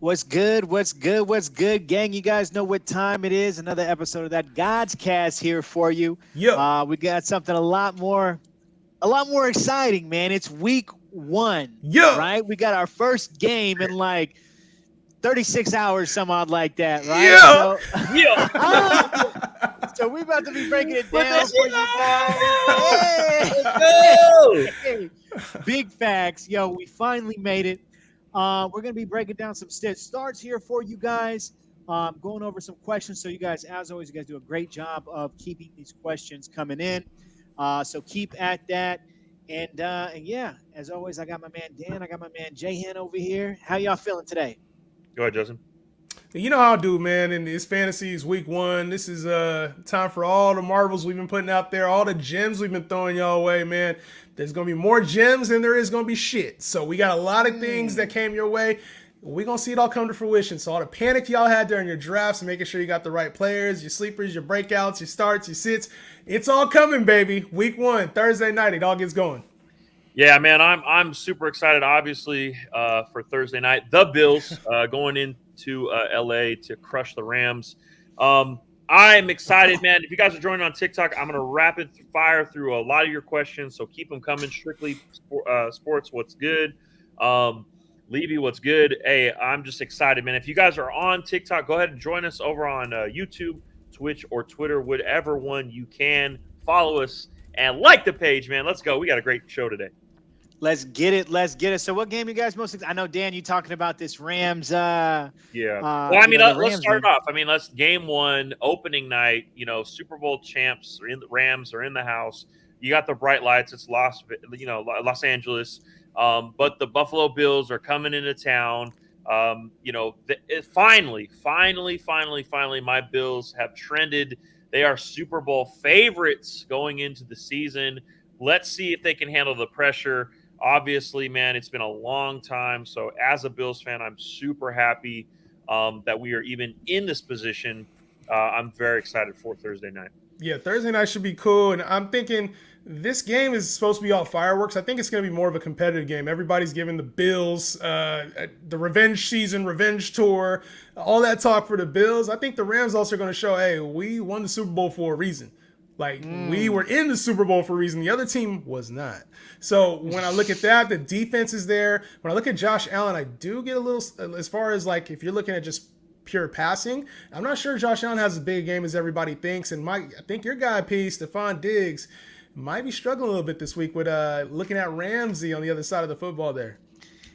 What's good? What's good? What's good, gang? You guys know what time it is. Another episode of that Gawdscast here for you. Yeah. We got something a lot more exciting, man. It's week 1, Yeah. right? We got our first game in like 36 hours, some odd like that, right? Yeah. So, Yeah. so we're about to be breaking it Put down that for shit you on! guys. Let's go! Hey, big facts. Yo, we finally made it. We're going to be breaking down some starts here for you guys, going over some questions. So you guys, as always, you guys do a great job of keeping these questions coming in. So keep at that. And yeah, as always, I got my man Dan. I got my man Jahan over here. How y'all feeling today? Go ahead, Justin. You know how I do, man. And it's fantasies week 1. This is time for all the marbles we've been putting out there, all the gems we've been throwing y'all away, man. There's gonna be more gems than there is gonna be shit. So we got a lot of things that came your way. We're gonna see it all come to fruition. So all the panic y'all had during your drafts, making sure you got the right players, your sleepers, your breakouts, your starts, your sits. It's all coming, baby. Week 1, Thursday night, it all gets going. Yeah, man, I'm super excited, obviously, for Thursday night. The Bills going into LA to crush the Rams. I'm excited, man. If you guys are joining on TikTok, I'm going to rapid fire through a lot of your questions, so keep them coming. Strictly Sports, what's good? Levy, what's good? Hey, I'm just excited, man. If you guys are on TikTok, go ahead and join us over on YouTube, Twitch, or Twitter, whatever one you can. Follow us and like the page, man. Let's go. We got a great show today. Let's get it. Let's get it. So what game you guys I know, Dan, you talking about this Rams. Yeah. Well, I mean, let's start game. off. I mean, let's game 1, opening night, Super Bowl champs in the Rams are in the house. You got the bright lights. It's Los Angeles. But the Buffalo Bills are coming into town. Finally, my Bills have trended. They are Super Bowl favorites going into the season. Let's see if they can handle the pressure. Obviously, man, it's been a long time. So as a Bills fan, I'm super happy that we are even in this position. I'm very excited for Thursday night. Yeah, Thursday night should be cool. And I'm thinking this game is supposed to be all fireworks. I think it's going to be more of a competitive game. Everybody's giving the Bills the revenge season, revenge tour, all that talk for the Bills. I think the Rams also are going to show, hey, we won the Super Bowl for a reason. Like, we were in the Super Bowl for a reason. The other team was not. So when I look at that, the defense is there. When I look at Josh Allen, I do get a little, as far as like, if you're looking at just pure passing, I'm not sure Josh Allen has as big a game as everybody thinks. And I think your guy, P, Stephon Diggs, might be struggling a little bit this week with looking at Ramsey on the other side of the football there.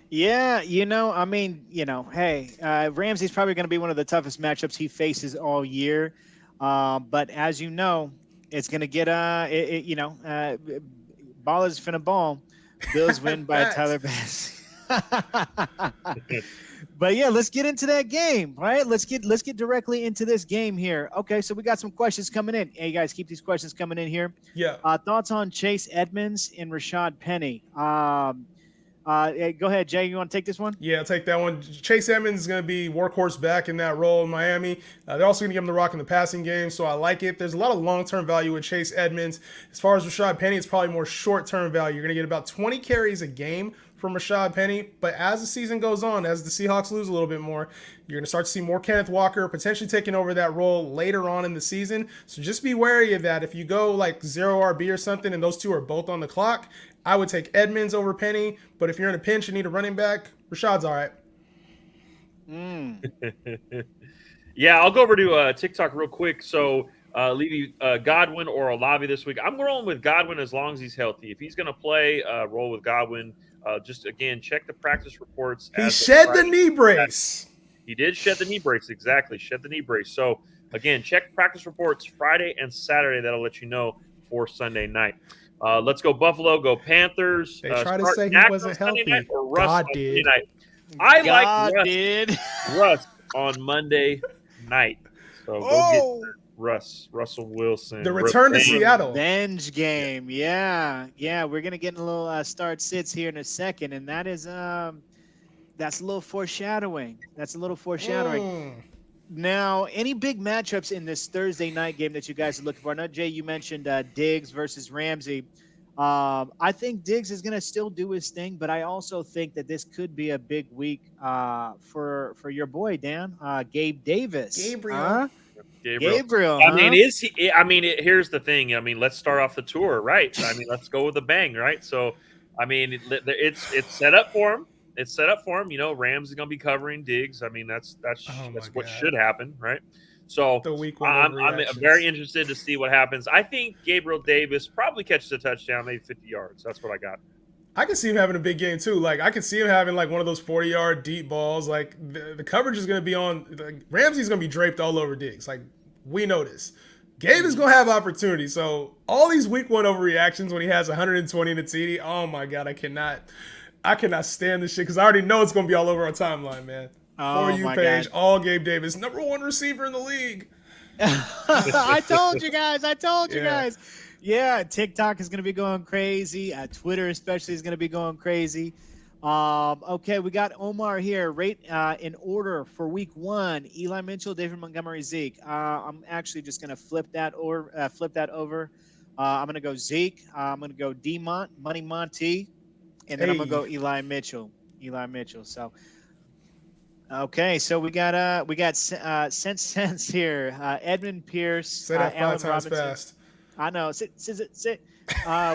Yeah, hey, Ramsey's probably going to be one of the toughest matchups he faces all year. But as you know, it's going to get, ball is finna ball. Bills win by Tyler Bass. But yeah, let's get into that game, right? Let's get directly into this game here. Okay, so we got some questions coming in. Hey, guys, keep these questions coming in here. Yeah. Thoughts on Chase Edmonds and Rashad Penny? Go ahead, Jay. You want to take this one? Yeah, I'll take that one. Chase Edmonds is going to be workhorse back in that role in Miami. They're also going to give him the rock in the passing game, so I like it. There's a lot of long-term value with Chase Edmonds. As far as Rashad Penny, it's probably more short-term value. You're going to get about 20 carries a game from Rashad Penny, but as the season goes on, as the Seahawks lose a little bit more, you're going to start to see more Kenneth Walker potentially taking over that role later on in the season. So just be wary of that. If you go like 0 RB or something and those two are both on the clock, I would take Edmonds over Penny, but if you're in a pinch and need a running back, Rashad's all right. Yeah, I'll go over to TikTok real quick. So, Levy, Godwin or Olave this week. I'm rolling with Godwin as long as he's healthy. If he's going to play, roll with Godwin. Just, again, check the practice reports. He shed the knee brace. He did shed the knee brace, exactly. Shed the knee brace. So, again, check practice reports Friday and Saturday. That'll let you know for Sunday night. Let's go Buffalo, go Panthers. They try to say he wasn't healthy. God did. I God like did. Russ on Monday night. So go get Russell Wilson. The return to Seattle. Revenge game. Yeah. We're gonna get a little start sits here in a second, and that is that's a little foreshadowing. Now, any big matchups in this Thursday night game that you guys are looking for? I know, Jay, you mentioned Diggs versus Ramsey. I think Diggs is going to still do his thing, but I also think that this could be a big week for your boy Dan, Gabe Davis. Gabriel. Huh? Gabriel. Gabriel, I mean, huh? is he? I mean, here's the thing. I mean, let's start off the tour, right? I mean, let's go with a bang, right? So, I mean, it's set up for him. It's set up for him. You know, Rams is going to be covering Diggs. I mean, that's Oh my what God. should happen, right? So, The week one I'm overreactions. very interested to see what happens. I think Gabriel Davis probably catches a touchdown, maybe 50 yards. That's what I got. I can see him having a big game too. Like I can see him having like one of those 40-yard deep balls. Like the coverage is going to be on. Like, Ramsey's going to be draped all over Diggs. Like we know this. Gabe is going to have opportunity. So all these week one overreactions when he has 120 in the TD. Oh my God, I cannot stand this shit because I already know it's going to be all over our timeline, man. Oh For you my page, God. all Gabe Davis, #1 receiver in the league. I told you guys. I told you Yeah. guys. Yeah, TikTok is going to be going crazy. Twitter especially is going to be going crazy. Okay, we got Omar here. Rate in order for week 1: Eli Mitchell, David Montgomery, Zeke. I'm actually just going to flip that over. I'm going to go Zeke. I'm going to go D-Mont, Money Monty, and then I'm going to go Eli Mitchell. So. Okay, so we got Sense here. Edmund Pierce, Say that 5 Allen times Robinson. fast. I know. Sit.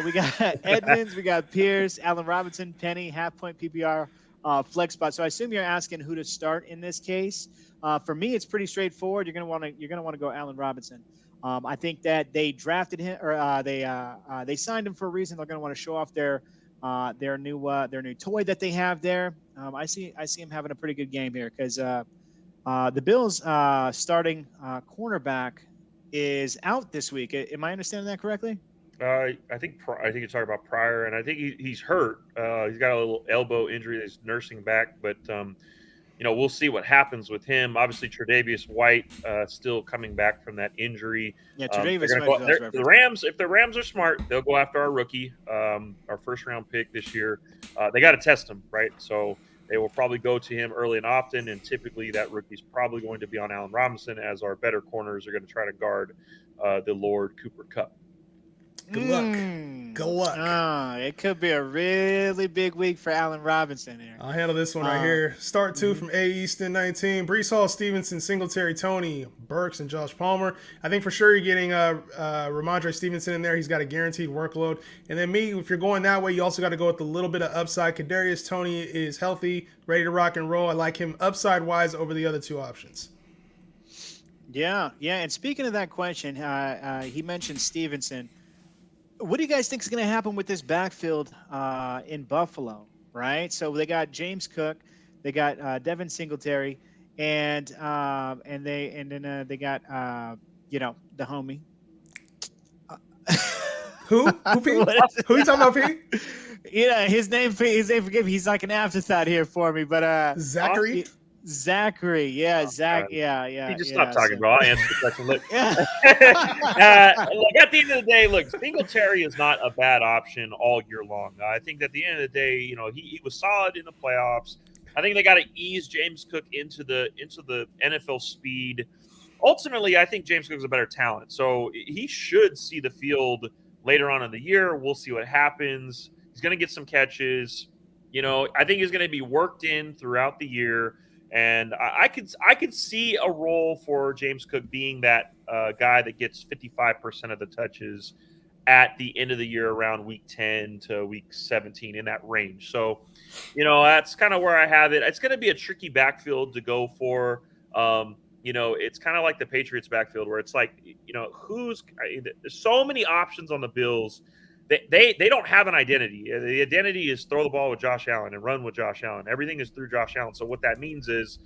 We got Edmonds, we got Pierce, Allen Robinson, Penny, half point PPR, flex spot. So I assume you're asking who to start in this case. For me, it's pretty straightforward. You're gonna want to go Allen Robinson. I think that they drafted him, or they signed him for a reason. They're gonna want to show off their new toy that they have there. I see him having a pretty good game here because the Bills starting cornerback is out this week. Am I understanding that correctly? I think you're talking about Pryor, and I think he's hurt. He's got a little elbow injury that he's nursing back, but we'll see what happens with him. Obviously, Tre'Davious White still coming back from that injury. Yeah, Tre'Davious White. The Rams, if the Rams are smart, they'll go after our rookie, our first round pick this year. They got to test him, right? So they will probably go to him early and often, and typically that rookie's probably going to be on Allen Robinson, as our better corners are going to try to guard the Lord Cooper Kupp. Good luck. Good luck. It could be a really big week for Allen Robinson here. I'll handle this one right here. Start 2 from A. Easton 19. Brees Hall, Stevenson, Singletary, Tony, Burks, and Josh Palmer. I think for sure you're getting Ramondre Stevenson in there. He's got a guaranteed workload. And then me, if you're going that way, you also got to go with a little bit of upside. Kadarius Toney is healthy, ready to rock and roll. I like him upside-wise over the other 2 options. Yeah. And speaking of that question, he mentioned Stevenson. What do you guys think is going to happen with this backfield in Buffalo, right? So they got James Cook, they got Devin Singletary, and then they got the homie. Who? Who you talking about, P? Yeah, his name forgive me. He's like an afterthought here for me, but Zachary. Zachary, yeah, Zach, yeah. You just stop talking, bro. I'll answer the question. Look, Yeah. look, at the end of the day, look, Singletary is not a bad option all year long. I think at the end of the day, he was solid in the playoffs. I think they got to ease James Cook into the NFL speed. Ultimately, I think James Cook is a better talent, so he should see the field later on in the year. We'll see what happens. He's going to get some catches. I think he's going to be worked in throughout the year. And I could see a role for James Cook being that guy that gets 55% of the touches at the end of the year, around week 10 to week 17, in that range. So, that's kind of where I have it. It's going to be a tricky backfield to go for. It's kind of like the Patriots backfield, where it's like, there's so many options on the Bills. They don't have an identity. The identity is throw the ball with Josh Allen and run with Josh Allen. Everything is through Josh Allen. So what that means is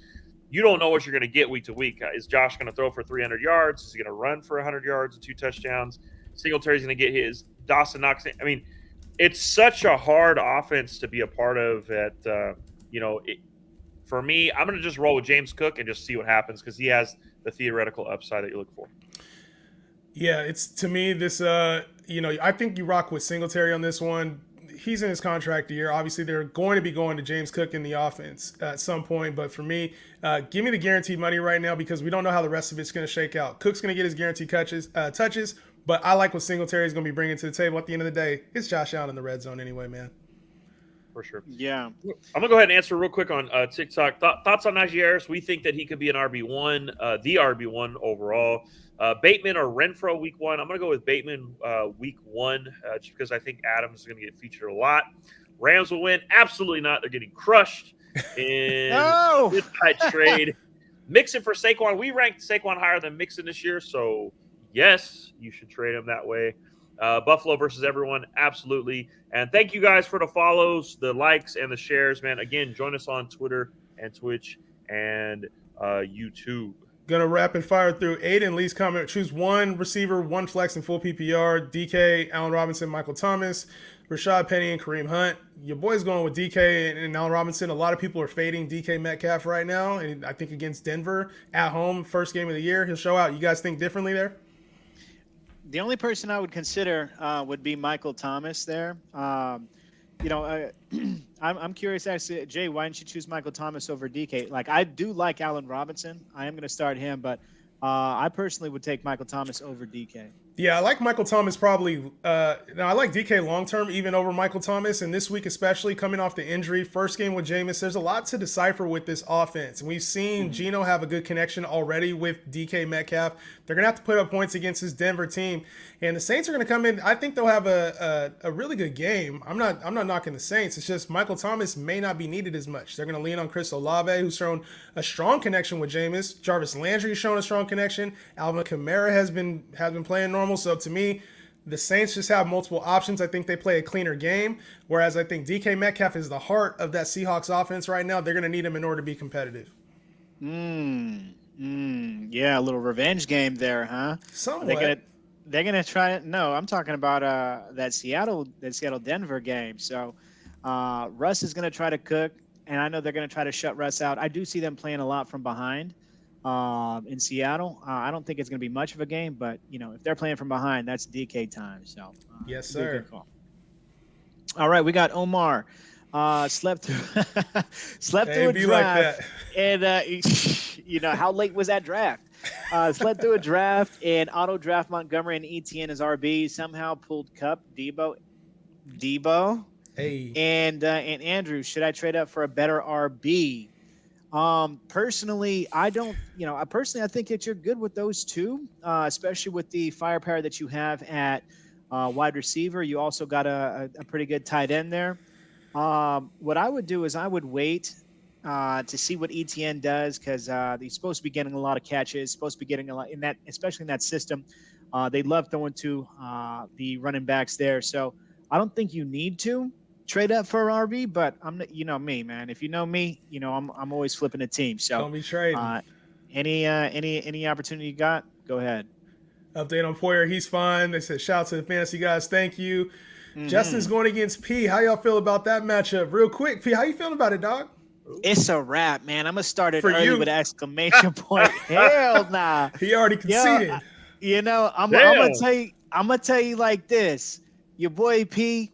you don't know what you're going to get week to week. Is Josh going to throw for 300 yards? Is he going to run for 100 yards and 2 touchdowns? Singletary's going to get his. Dawson Knox. I mean, it's such a hard offense to be a part of. For me, I'm going to just roll with James Cook and just see what happens, because he has the theoretical upside that you look for. Yeah, it's, to me, this, I think you rock with Singletary on this one. He's in his contract year. Obviously, they're going to be going to James Cook in the offense at some point. But for me, give me the guaranteed money right now, because we don't know how the rest of it's going to shake out. Cook's going to get his guaranteed touches. But I like what Singletary is going to be bringing to the table. At the end of the day, it's Josh Allen in the red zone anyway, man. For sure. Yeah. I'm gonna go ahead and answer real quick on TikTok. Thoughts on Najee Harris? We think that he could be an RB1, the RB1 overall. Bateman or Renfro week 1? I'm gonna go with Bateman week 1, just because I think Adams is gonna get featured a lot. Rams will win? Absolutely not. They're getting crushed in this tight trade. Mixon for Saquon. We ranked Saquon higher than Mixon this year, so yes, you should trade him that way. Buffalo versus everyone, absolutely. And thank you guys for the follows, the likes, and the shares, man. Again, join us on Twitter and Twitch and YouTube. Gonna rapid fire through Aiden Lee's comment. Choose one receiver, one flex, and full PPR. DK, Allen Robinson, Michael Thomas, Rashad Penny, and Kareem Hunt. Your boy's going with DK and Allen Robinson. A lot of people are fading DK Metcalf right now, and I think against Denver at home, first game of the year, he'll show out. You guys think differently there? The only person I would consider would be Michael Thomas there. I'm curious, actually, Jay, why didn't you choose Michael Thomas over DK? Like, I do like Allen Robinson. I am going to start him, but I personally would take Michael Thomas over DK. Yeah, I like Michael Thomas probably. Now, I like DK long-term even over Michael Thomas. And this week especially, coming off the injury, first game with Jameis, there's a lot to decipher with this offense. And we've seen Geno have a good connection already with DK Metcalf. They're going to have to put up points against this Denver team. And the Saints are going to come in. I think they'll have a really good game. I'm not knocking the Saints. It's just Michael Thomas may not be needed as much. They're going to lean on Chris Olave, who's shown a strong connection with Jameis. Jarvis Landry's shown a strong connection. Alvin Kamara has been playing normal. So to me, the Saints just have multiple options. I think they play a cleaner game, whereas I think DK Metcalf is the heart of that Seahawks offense right now. They're going to need him in order to be competitive. Yeah, a little revenge game there, huh? Somewhat. They're gonna try it. No, I'm talking about that Seattle Denver game. So Russ is gonna try to cook, and I know they're gonna try to shut Russ out. I do see them playing a lot from behind. In Seattle, I don't think it's going to be much of a game, but if they're playing from behind, that's DK time. So yes, sir. All right, we got Omar. Slept through a draft, like and how late was that draft? Slept through a draft and auto draft Montgomery and ETN as RB. Somehow pulled Cup, Debo. Hey. And Andrew, should I trade up for a better RB? Personally, I don't, I think that you're good with those two, especially with the firepower that you have at wide receiver. You also got a pretty good tight end there. What I would do is I would wait to see what ETN does, because he's supposed to be getting a lot of catches, supposed to be getting a lot in that, especially in that system. They love throwing to the running backs there. So I don't think you need to trade up for RB, but I'm, me, man. If you know me, I'm always flipping a team. So don't be trading. Any opportunity you got, go ahead. Update on Poyer, he's fine. They said shout out to the fantasy guys. Thank you. Justin's going against P. How y'all feel about that matchup? Real quick, P, how you feeling about it, dog? It's a wrap, man. I'm gonna start it For early you. with exclamation point. Hell nah. He already conceded. I'm gonna tell you like this. Your boy P,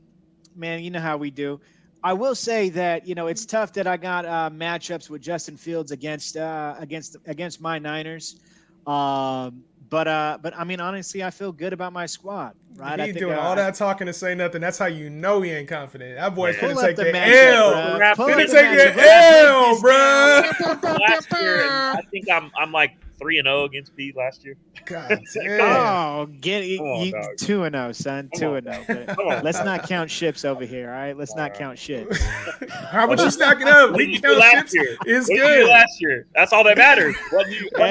man, you know how we do. I will say that it's tough that I got matchups with Justin Fields against my Niners. But I mean, honestly, I feel good about my squad. Right? He doing all that talking to say nothing. That's how you know he ain't confident. That boy's Pull gonna up take the the matchup, L. bro. Gonna Pull take up the the L, bro. Last year, I think I'm like 3-0 against Pete last year. God damn. Oh, get it. Come on, You dog. 2-0, son. Come on. 2-0. Come on, Let's dog. not count ships over here, all right? Let's not count ships. How much you stacking up? What did We you count do last ships. year? It's What did you do good. last year? That's all that matters. What have you done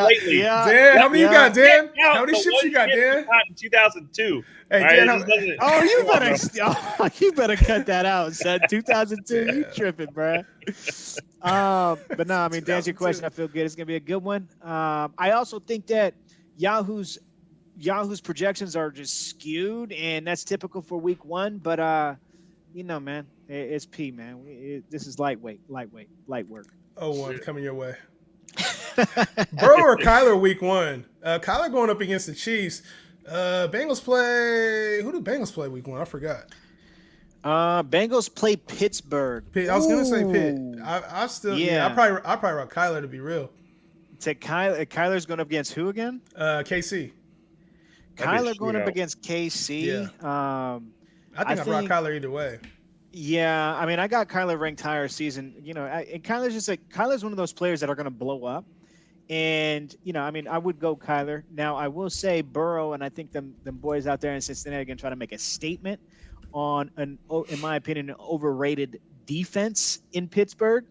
lately? Dan, how many you got, Dan? Count How many the ships one you got, ship Dan? you got in 2002. Hey, All right, Dan, it just doesn't- Oh, Come on, bro. you better cut that out, son. 2002, you tripping, bro. But no, I mean, to answer your question, I feel good. It's gonna be a good one. I also think that Yahoo's projections are just skewed, and that's typical for week one. But man, it's P, man. This is light work. Oh, one coming your way. Burrow or Kyler week one? Kyler going up against the Chiefs. Bengals play. Who do Bengals play week one? I forgot. Bengals play Pittsburgh. Pitt. I was gonna say Pitt. Ooh. I still. Yeah. Yeah. I probably rock Kyler to be real. Kyler's going up against who again? KC. Kyler going up shootout. against KC. I I think I'd rock think, Kyler either way. yeah. I mean, I got Kyler ranked higher season. And Kyler's just like Kyler's one of those players that are going to blow up. And I mean, I would go Kyler. Now, I will say Burrow, and I think them boys out there in Cincinnati are going to try to make a statement on in my opinion, an overrated defense in Pittsburgh.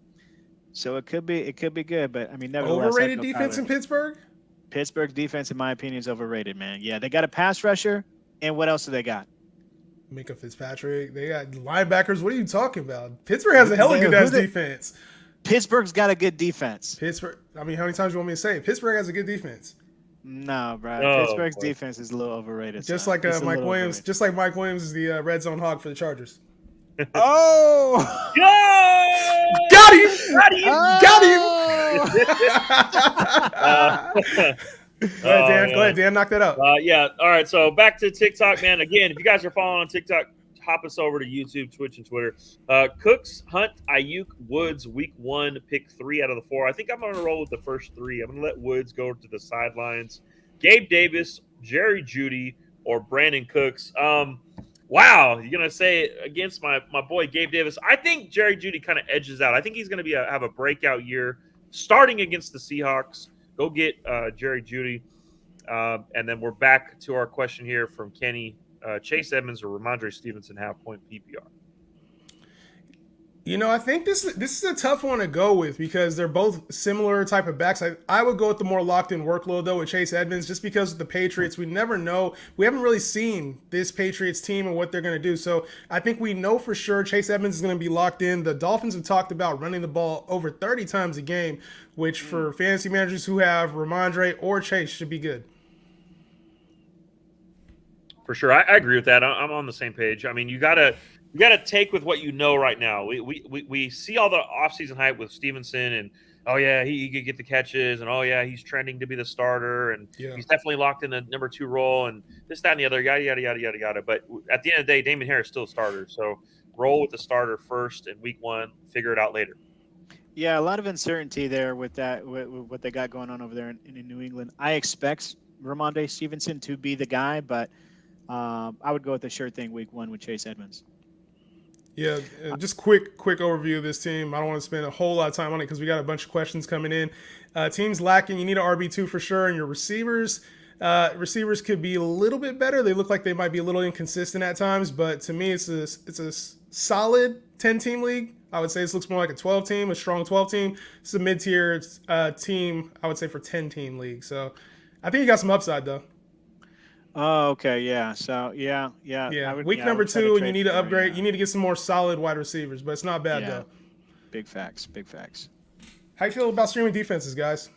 So it could be good, but I mean, nevertheless, Overrated defense in Pittsburgh? Pittsburgh's defense, in my opinion, is overrated, man. Yeah, they got a pass rusher, and what else do they got? Mika Fitzpatrick. They got linebackers. What are you talking about? Pittsburgh has a hella good ass defense. Pittsburgh's got a good defense. Pittsburgh. I mean, how many times do you want me to say it? Pittsburgh has a good defense. No, bro. Oh, Pittsburgh's boy. defense is a little overrated. Just son. like It's a Mike little Williams. overrated. Just like Mike Williams is the red zone hog for the Chargers. Oh! Got him! Got him! Go ahead, Dan. Knock that out. Yeah. All right. So back to TikTok, man. Again, if you guys are following on TikTok, hop us over to YouTube, Twitch, and Twitter. Cooks, Hunt, Ayuk, Woods, week 1, pick 3 out of the 4. I think I'm going to roll with the first 3. I'm going to let Woods go to the sidelines. Gabe Davis, Jerry Jeudy, or Brandon Cooks. Wow, you're gonna say against my boy Gabe Davis. I think Jerry Jeudy kind of edges out. I think he's gonna have a breakout year, starting against the Seahawks. Go get Jerry Jeudy, and then we're back to our question here from Kenny: Chase Edmonds or Ramondre Stevenson half-point PPR. I think this is a tough one to go with because they're both similar type of backs. I would go with the more locked-in workload, though, with Chase Edmonds, just because of the Patriots. We never know. We haven't really seen this Patriots team and what they're going to do. So I think we know for sure Chase Edmonds is going to be locked in. The Dolphins have talked about running the ball over 30 times a game, which for fantasy managers who have Ramondre or Chase should be good. For sure. I agree with that. I'm on the same page. I mean, you gotta take with what you know right now. We see all the offseason hype with Stevenson and oh yeah, he could get the catches and oh yeah, he's trending to be the starter and he's definitely locked in the number 2 role and this, that, and the other, yada yada yada yada yada. But at the end of the day, Damon Harris is still a starter. So roll with the starter first in week 1, figure it out later. Yeah, a lot of uncertainty there with that, with what they got going on over there in New England. I expect Ramondre Stevenson to be the guy, but I would go with the sure thing week 1 with Chase Edmonds. Yeah, just quick overview of this team. I don't want to spend a whole lot of time on it because we got a bunch of questions coming in. Teams lacking. You need an RB2 for sure, and your receivers could be a little bit better. They look like they might be a little inconsistent at times, but to me, it's a solid 10-team league. I would say this looks more like a 12-team, a strong 12-team. It's a mid-tier team, I would say, for 10-team league. So I think you got some upside, though. Oh, okay, yeah. So, yeah. Week number 2, and you need to upgrade. You need to get some more solid wide receivers, but it's not bad, though. Big facts. How you feel about streaming defenses, guys?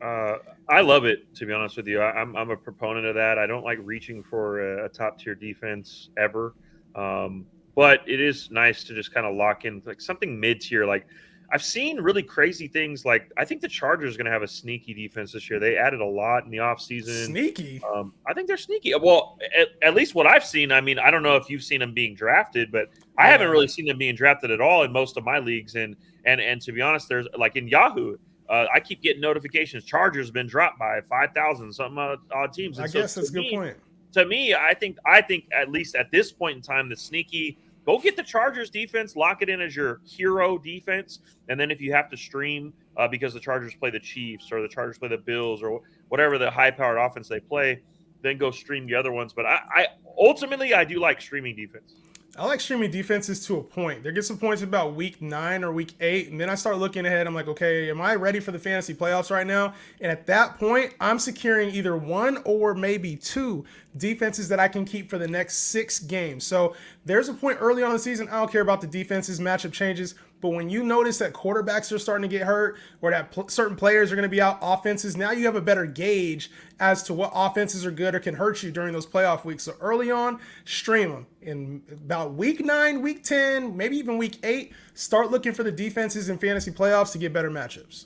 I love it, to be honest with you. I'm a proponent of that. I don't like reaching for a top-tier defense ever. But it is nice to just kind of lock in like something mid-tier. Like I've seen really crazy things. Like I think the Chargers are going to have a sneaky defense this year. They added a lot in the offseason. Sneaky? I think they're sneaky. Well, at least what I've seen. I mean, I don't know if you've seen them being drafted, but I haven't really seen them being drafted at all in most of my leagues. And to be honest, there's like in Yahoo, I keep getting notifications. Chargers have been dropped by 5,000 something odd teams. And I guess that's a good point. To me, I think at least at this point in time, the sneaky. Go get the Chargers defense, lock it in as your hero defense, and then if you have to stream because the Chargers play the Chiefs or the Chargers play the Bills or whatever the high-powered offense they play, then go stream the other ones. But I ultimately do like streaming defense. I like streaming defenses to a point. There gets some points about week 9 or week 8, and then I start looking ahead. I'm like, okay, am I ready for the fantasy playoffs right now? And at that point, I'm securing either 1 or maybe 2 defenses that I can keep for the next 6 games. So there's a point early on in the season, I don't care about the defenses, matchup changes. But when you notice that quarterbacks are starting to get hurt or that certain players are going to be out offenses, now you have a better gauge as to what offenses are good or can hurt you during those playoff weeks. So early on, stream them. In about week 9, week 10, maybe even week 8, start looking for the defenses in fantasy playoffs to get better matchups.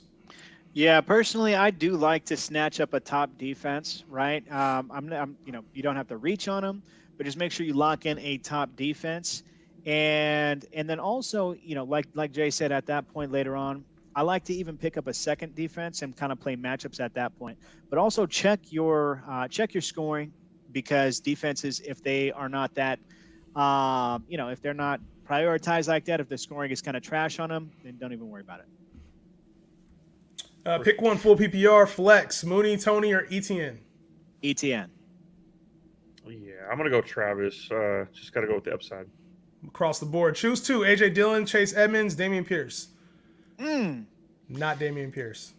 Yeah, personally, I do like to snatch up a top defense, right? You don't have to reach on them, but just make sure you lock in a top defense. And then also, like Jay said at that point later on, I like to even pick up a second defense and kind of play matchups at that point. But also check your scoring, because defenses, if they are not that, if they're not prioritized like that, if the scoring is kind of trash on them, then don't even worry about it. Pick one full PPR, flex, Mooney, Tony, or Etienne. ETN. Yeah, I'm gonna go Travis. Just gotta go with the upside. Across the board. Choose two: AJ Dillon, Chase Edmonds, Damian Pierce. Not Damian Pierce.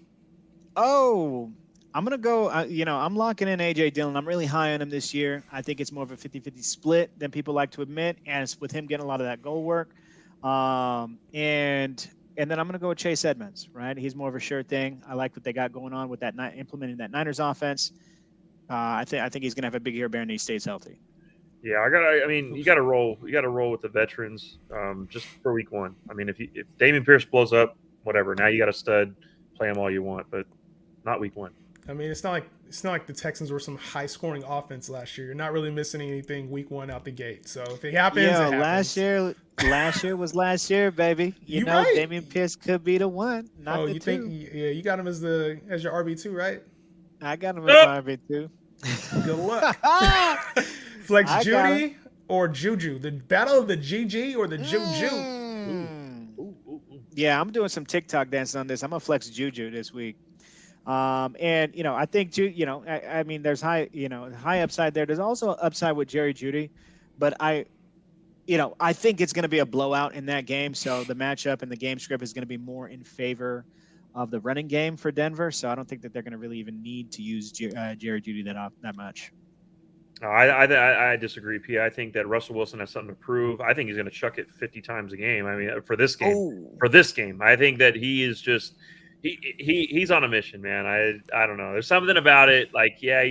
Oh, I'm going to go, I'm locking in AJ Dillon. I'm really high on him this year. I think it's more of a 50-50 split than people like to admit, and it's with him getting a lot of that goal work. And then I'm going to go with Chase Edmonds, right? He's more of a sure thing. I like what they got going on with that implementing that Niners offense. I think he's going to have a big year, Baron, he stays healthy. Yeah, you got to roll. You got to roll with the veterans, just for week one. I mean, if Damian Pierce blows up, whatever. Now you got a stud. Play him all you want, but not week one. I mean, it's not like the Texans were some high scoring offense last year. You're not really missing anything week one out the gate. So if it happens, it happens. Last year was last year, baby. You know, right. Damian Pierce could be the one, not the two. Yeah, you got him as your RB2, right? I got him as RB2. Good luck. Flex Judy or Juju? The battle of the GG or the Juju? Yeah, I'm doing some TikTok dancing on this. I'm gonna flex Juju this week. And I think I mean, there's high upside there. There's also upside with Jerry Jeudy, but I think it's going to be a blowout in that game. So the matchup and the game script is going to be more in favor of the running game for Denver. So I don't think that they're going to really even need to use Jerry Jeudy that much. I disagree, P. I think that Russell Wilson has something to prove. I think he's going to chuck it 50 times a game. I mean, for this game, I think that he is just. He's on a mission, man. I don't know. There's something about it. Like, yeah,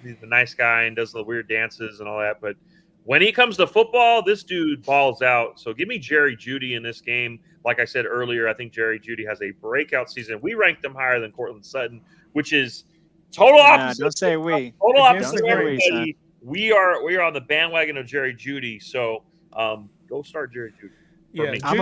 he's a nice guy and does the weird dances and all that. But when he comes to football, this dude balls out. So give me Jerry Jeudy in this game. Like I said earlier, I think Jerry Jeudy has a breakout season. We ranked him higher than Cortland Sutton, which is total opposite. Don't say we. Total opposite of everybody. We are on the bandwagon of Jerry Jeudy. So go start Jerry Jeudy. Yeah, I'm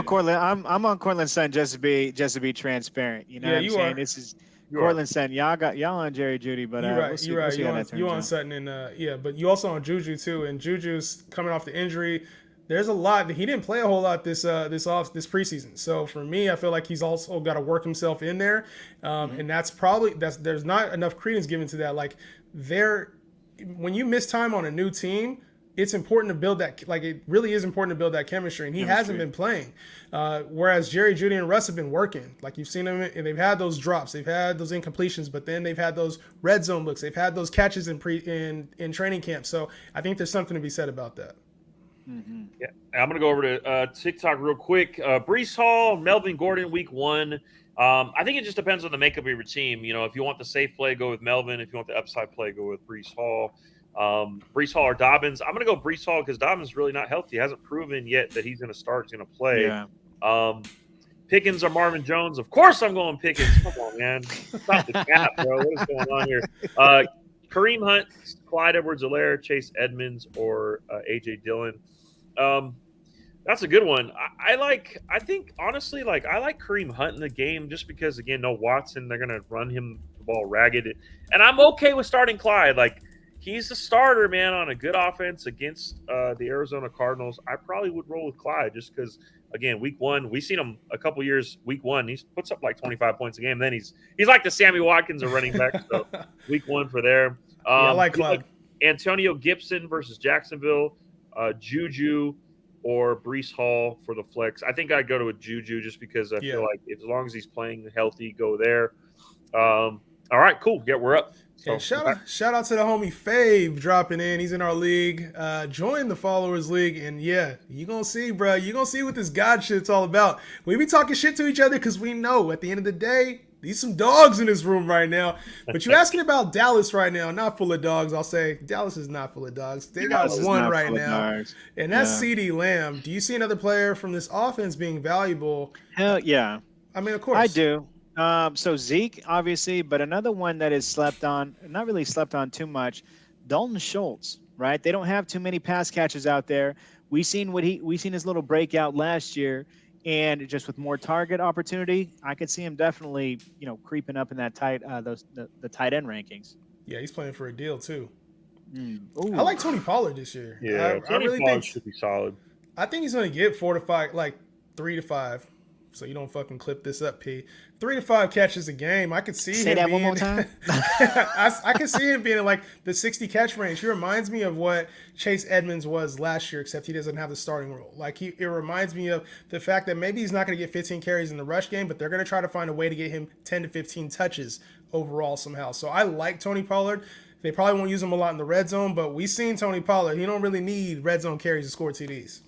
on Cortland Sutton just to be transparent. You know what I'm saying? This is Cortland Sutton. Y'all on Jerry Jeudy, but you're right. We'll see, you're right. We'll you on Sutton and but you also on Juju too. And Juju's coming off the injury. There's a lot that he didn't play a whole lot this preseason. So for me, I feel like he's also got to work himself in there, and there's not enough credence given to that. Like when you miss time on a new team, it's important to build that. Like, it really is important to build that chemistry, and he hasn't been playing. Whereas Jerry Jeudy and Russ have been working. Like, you've seen them, and they've had those drops, they've had those incompletions, but then they've had those red zone looks, they've had those catches in training camp. So I think there's something to be said about that. Mm-hmm. Yeah, I'm gonna go over to TikTok real quick. Breece Hall, Melvin Gordon, week one. I think it just depends on the makeup of your team. If you want the safe play, go with Melvin. If you want the upside play, go with Breece Hall. Breece Hall or Dobbins. I'm going to go Breece Hall because Dobbins is really not healthy. He hasn't proven yet that he's going to start, he's going to play. Yeah. Pickens or Marvin Jones. Of course I'm going Pickens. Come on, man. Stop the cap, bro. What is going on here? Kareem Hunt, Clyde Edwards-Helaire, Chase Edmonds, or AJ Dillon. That's a good one. I think honestly, I like Kareem Hunt in the game just because, again, no Watson. They're going to run him the ball ragged. And I'm okay with starting Clyde. He's the starter, man, on a good offense against the Arizona Cardinals. I probably would roll with Clyde just because, again, week one, we've seen him a couple years. Week one, he puts up like 25 points a game. Then he's like the Sammy Watkins of running back. So week one for there. I like Clyde. Antonio Gibson versus Jacksonville, Juju or Breece Hall for the flex. I think I'd go to a Juju just because I feel like as long as he's playing healthy, go there. All right, cool. Yeah, we're up. So, shout out to the homie Fave dropping in. He's in our league. Join the Followers League. And yeah, you're going to see, bro. You're going to see what this God shit's all about. We be talking shit to each other because we know at the end of the day, these some dogs in this room right now. But you're asking about Dallas right now. Not full of dogs. I'll say Dallas is not full of dogs. They got one right now. And that's CeeDee Lamb. Do you see another player from this offense being valuable? Hell yeah. I mean, of course. I do. So Zeke, obviously, but another one that is slept on, not really slept on too much, Dalton Schultz, right? They don't have too many pass catches out there. We seen his little breakout last year, and just with more target opportunity, I could see him definitely, creeping up in that the tight end rankings. Yeah, he's playing for a deal too. Ooh. I like Tony Pollard this year. Yeah, I Tony really Pollard think should be solid. I think he's going to get 4 to 5, like 3 to 5. So you don't fucking clip this up, P. 3 to 5 catches a game. I could see Say him that being. one more time. I could see him being in like the 60 catch range. He reminds me of what Chase Edmonds was last year, except he doesn't have the starting role. Like it reminds me of the fact that maybe he's not going to get 15 carries in the rush game, but they're going to try to find a way to get him 10 to 15 touches overall somehow. So I like Tony Pollard. They probably won't use him a lot in the red zone, but we've seen Tony Pollard. He don't really need red zone carries to score TDs.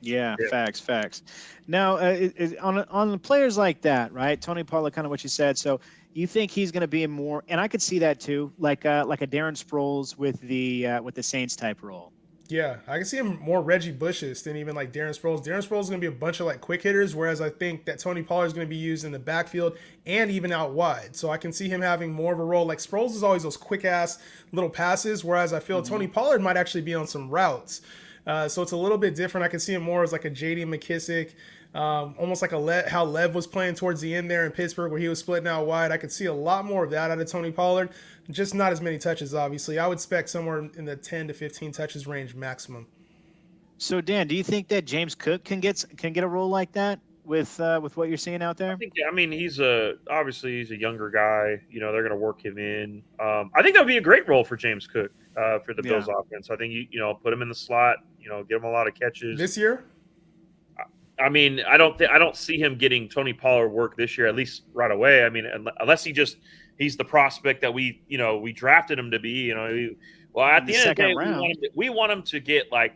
Yeah, facts. Now, on the players like that, right? Tony Pollard, kind of what you said. So you think he's going to be more, and I could see that too, like a Darren Sproles with the Saints type role. Yeah, I can see him more Reggie Bushes than even like Darren Sproles. Darren Sproles is going to be a bunch of like quick hitters, whereas I think that Tony Pollard is going to be used in the backfield and even out wide. So I can see him having more of a role. Like Sproles is always those quick ass little passes, whereas I feel Tony Pollard might actually be on some routes. So it's a little bit different. I can see him more as like a J.D. McKissick, almost like how Lev was playing towards the end there in Pittsburgh where he was splitting out wide. I could see a lot more of that out of Tony Pollard, just not as many touches, obviously. I would expect somewhere in the 10 to 15 touches range maximum. So Dan, do you think that James Cook can get a role like that with what you're seeing out there? I mean, obviously he's a younger guy. You know, they're going to work him in. I think that would be a great role for James Cook for the Bills offense. I think you put him in the slot. You know, give him a lot of catches this year. I mean, I don't see him getting Tony Pollard work this year, at least right away. I mean, unless he's the prospect that we drafted him to be. At the end of the day, we want him to get like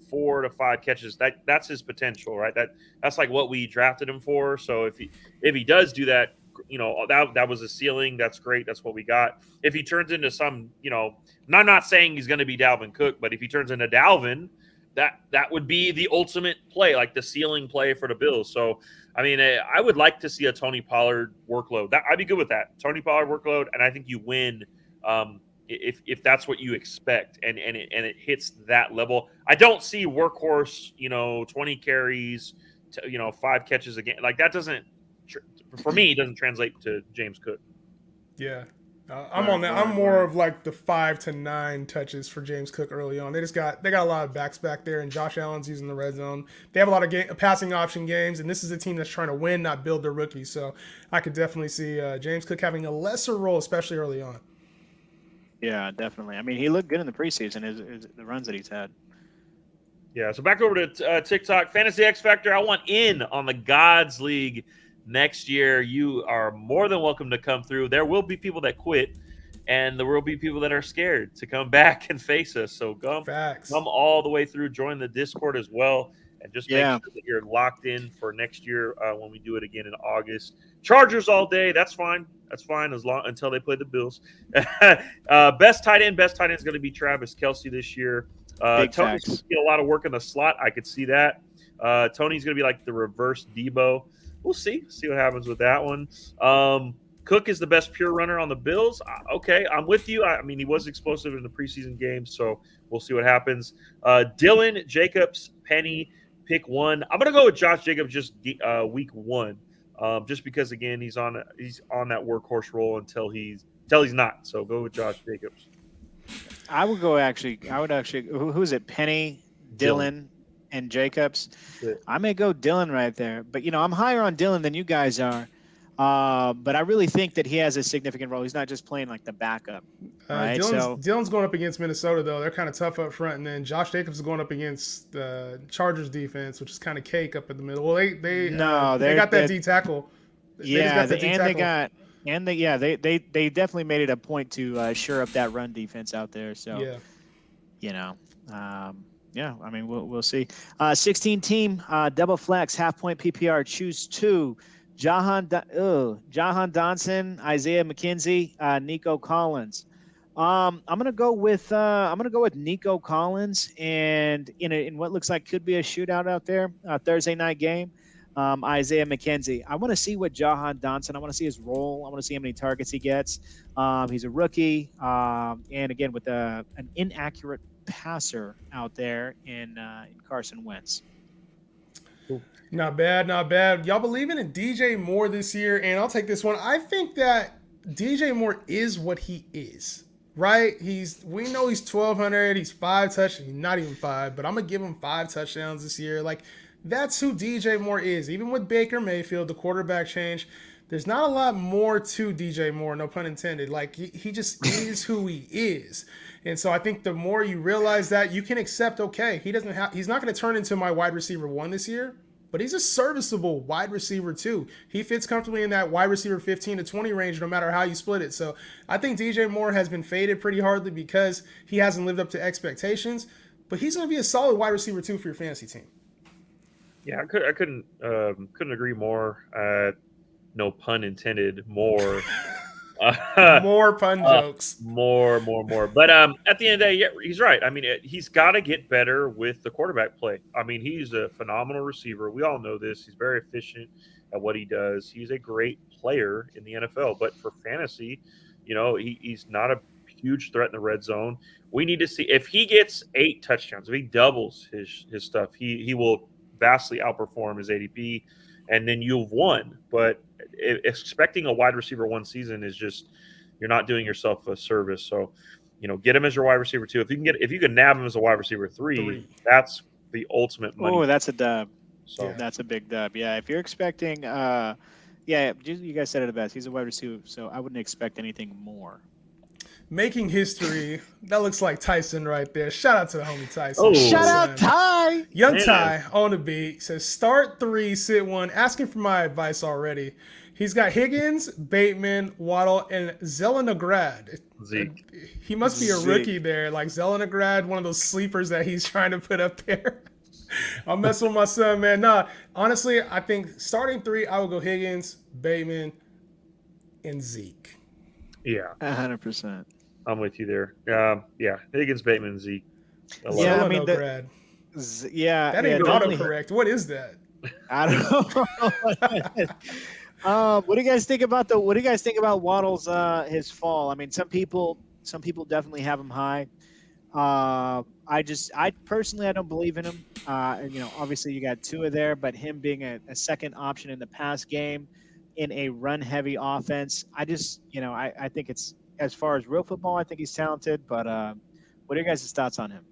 4 to 5 catches. That's his potential, right? That's like what we drafted him for. So if he does do that, that was a ceiling. That's great. That's what we got. If he turns into some, and I'm not saying he's going to be Dalvin Cook, but if he turns into Dalvin, that would be the ultimate play, like the ceiling play for the Bills. So, I mean, I would like to see a Tony Pollard workload. I'd be good with that. Tony Pollard workload, and I think you win if that's what you expect, and it hits that level. I don't see workhorse, 20 carries, 5 catches a game. Like that doesn't, for me, doesn't translate to James Cook. Yeah. I'm on that. I'm more of like the 5 to 9 touches for James Cook early on. They got a lot of backs back there, and Josh Allen's using the red zone. They have a lot of passing option games, and this is a team that's trying to win, not build their rookies. So I could definitely see James Cook having a lesser role, especially early on. Yeah, definitely. I mean, he looked good in the preseason. The runs that he's had. Yeah. So back over to TikTok, Fantasy X Factor. I want in on the Gods League next year. You are more than welcome to come through. There will be people that quit, and there will be people that are scared to come back and face us. So come all the way through. Join the Discord as well, and just make sure that you're locked in for next year when we do it again in August. Chargers all day. That's fine. That's fine until they play the Bills. Best tight end is going to be Travis Kelce this year. Tony's going to get a lot of work in the slot. I could see that. Tony's going to be like the reverse Debo. We'll see what happens with that one. Cook is the best pure runner on the Bills. Okay, I'm with you. I mean, he was explosive in the preseason games, so we'll see what happens. Dylan, Jacobs, Penny, pick one. I'm going to go with Josh Jacobs just week 1, just because, again, he's on that workhorse role until he's not. So go with Josh Jacobs. I would actually. Who's it? Penny, Dylan. And Jacobs. I may go Dylan right there, but I'm higher on Dylan than you guys are. But I really think that he has a significant role. He's not just playing like the backup. Right? Dylan's going up against Minnesota though. They're kind of tough up front, and then Josh Jacobs is going up against the Chargers defense, which is kind of cake up in the middle. Well, they got that D tackle. They definitely made it a point to shore up that run defense out there. So yeah, I mean, we'll see. 16 team, double flex, half point PPR. Choose 2. Jahan Dotson, Isaiah McKenzie, Nico Collins. I'm gonna go with Nico Collins, and in what looks like could be a shootout out there, Thursday night game. Isaiah McKenzie. I want to see what Jahan Dotson. I want to see his role. I want to see how many targets he gets. He's a rookie, and again with an inaccurate passer out there in Carson Wentz. Not bad. Y'all believing in DJ Moore this year? And I'll take this one. I think that DJ Moore is what he is. right? We know he's 1,200. He's 5 touchdowns. Not even 5, but I'm gonna give him 5 touchdowns this year. Like that's who DJ Moore is. Even with Baker Mayfield, the quarterback change, there's not a lot more to DJ Moore. No pun intended. Like he just is who he is. And so I think the more you realize that, you can accept. Okay, he's not going to turn into my wide receiver 1 this year. But he's a serviceable wide receiver too. He fits comfortably in that wide receiver 15 to 20 range no matter how you split it. So I think DJ Moore has been faded pretty hardly because he hasn't lived up to expectations. But he's going to be a solid wide receiver too for your fantasy team. Yeah, I couldn't agree more. No pun intended. More. More pun jokes. More. But at the end of the day, yeah, he's right. I mean, he's got to get better with the quarterback play. I mean, he's a phenomenal receiver. We all know this. He's very efficient at what he does. He's a great player in the NFL. But for fantasy, he's not a huge threat in the red zone. We need to see if he gets 8 touchdowns, if he doubles his stuff, he will vastly outperform his ADP, and then you've won. But expecting a wide receiver 1 season is just, you're not doing yourself a service. So, get him as your wide receiver 2. If you can nab him as a wide receiver 3, that's the ultimate money. Oh, that's a dub. So yeah. That's a big dub. Yeah, if you're expecting, you guys said it best. He's a wide receiver, so I wouldn't expect anything more. Making history. That looks like Tyson right there. Shout out to the homie Tyson. Oh, shout out Ty. Young Ty on the beat says start 3, sit 1. Asking for my advice already. He's got Higgins, Bateman, Waddle, and Zelenograd. Zeke. He must be a rookie there. Like Zelenograd, one of those sleepers that he's trying to put up there. I'm messing with my son, man. Nah, honestly, I think starting 3, I would go Higgins, Bateman, and Zeke. Yeah. 100%. I'm with you there. Yeah, Higgins, Bateman, Zeke. Yeah, I mean, that ain't autocorrect. What is that? I don't know. What do you guys think about Waddle's his fall? I mean, some people definitely have him high. I personally don't believe in him. Obviously you got Tua there, but him being a second option in the pass game in a run-heavy offense, I think it's, as far as real football, I think he's talented. But what are your guys' thoughts on him?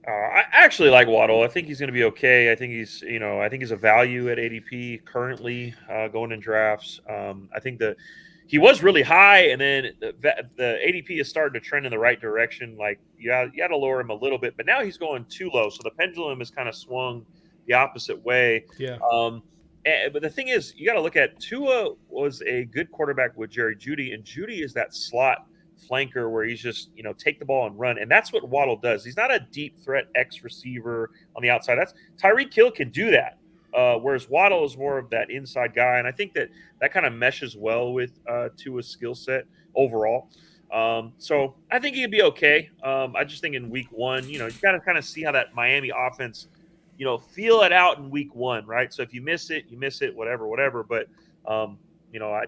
I actually like Waddle. I think he's going to be okay. I think he's a value at ADP currently going in drafts. I think that he was really high, and then the ADP is starting to trend in the right direction. Like you got to lower him a little bit, but now he's going too low, so the pendulum has kind of swung the opposite way. Yeah. But the thing is, you got to look at Tua was a good quarterback with Jerry Jeudy, and Jeudy is that slot flanker where he's just take the ball and run, and that's what Waddle does. He's not a deep threat X receiver on the outside. That's Tyreek Hill can do that, whereas Waddle is more of that inside guy, and I think that kind of meshes well with Tua's skill set overall. So I think he'd be okay. I just think in week 1, you got to kind of see how that Miami offense, feel it out in week 1, right? So if you miss it, whatever. But I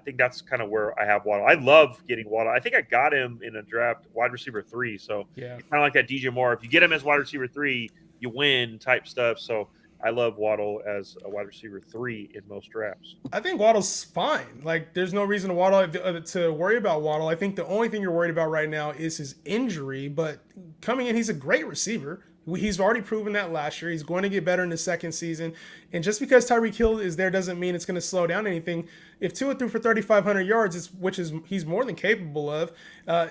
think that's kind of where I have Waddle. I love getting Waddle. I think I got him in a draft wide receiver 3. So yeah, kind of like that DJ Moore. If you get him as wide receiver 3, you win type stuff. So I love Waddle as a wide receiver 3 in most drafts. I think Waddle's fine. Like, there's no reason to worry about Waddle. I think the only thing you're worried about right now is his injury. But coming in, he's a great receiver. He's already proven that last year. He's going to get better in the second season. And just because Tyreek Hill is there doesn't mean it's going to slow down anything. If Tua threw for 3,500 yards, he's more than capable of,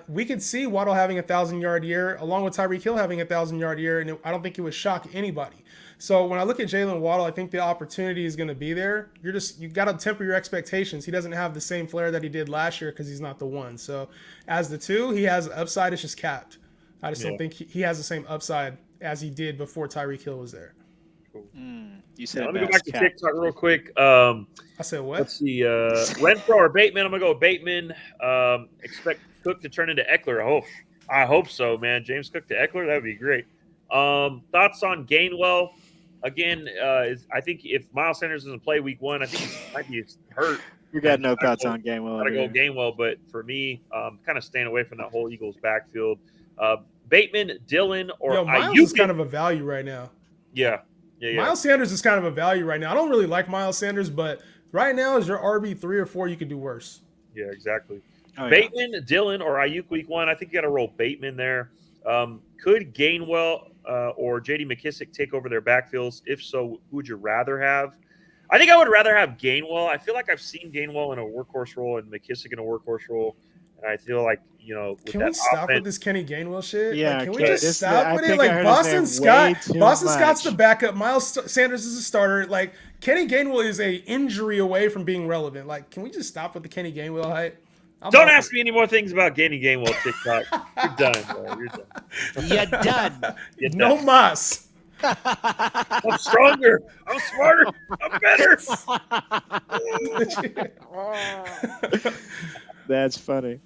we could see Waddle having a 1,000-yard year along with Tyreek Hill having a 1,000-yard year, and I don't think it would shock anybody. So when I look at Jalen Waddle, I think the opportunity is going to be there. You got to temper your expectations. He doesn't have the same flair that he did last year because he's not the one. So as the 2, he has upside. It's just capped. I just don't think he has the same upside as he did before Tyreek Hill was there. Cool. You said let me go back to TikTok real quick. I said what? Let's see. Renfro or Bateman? I'm going to go with Bateman. Expect Cook to turn into Eckler. I hope so, man. James Cook to Eckler? That would be great. Thoughts on Gainwell? Again, I think if Miles Sanders doesn't play week 1, I think he might be hurt. You got no thoughts on Gainwell. Got to go Gainwell, but for me, kind of staying away from that whole Eagles backfield. Bateman, Dillon, or Miles is kind of a value right now. Yeah. Miles Sanders is kind of a value right now. I don't really like Miles Sanders, but right now as your RB 3 or 4, you could do worse. Yeah, exactly. Oh, yeah. Bateman, Dillon, or Ayuk week 1. I think you got to roll Bateman there. Could Gainwell or J.D. McKissick take over their backfields? If so, who would you rather have? I think I would rather have Gainwell. I feel like I've seen Gainwell in a workhorse role and McKissick in a workhorse role, and I feel like with Can that we stop offense, with this Kenny Gainwell shit? Yeah, Like, can we okay, just stop I with it? think I Like, heard his Boston name Scott, way too Boston Scott's the much. backup. Miles Sanders is a starter. Like, Kenny Gainwell is a injury away from being relevant. Like, can we just stop with the Kenny Gainwell hype? don't ask me any more things about Kenny Gainwell TikTok. You're done, bro. You're done. You're done. You're No done. mas. I'm stronger. I'm smarter. I'm better. That's funny.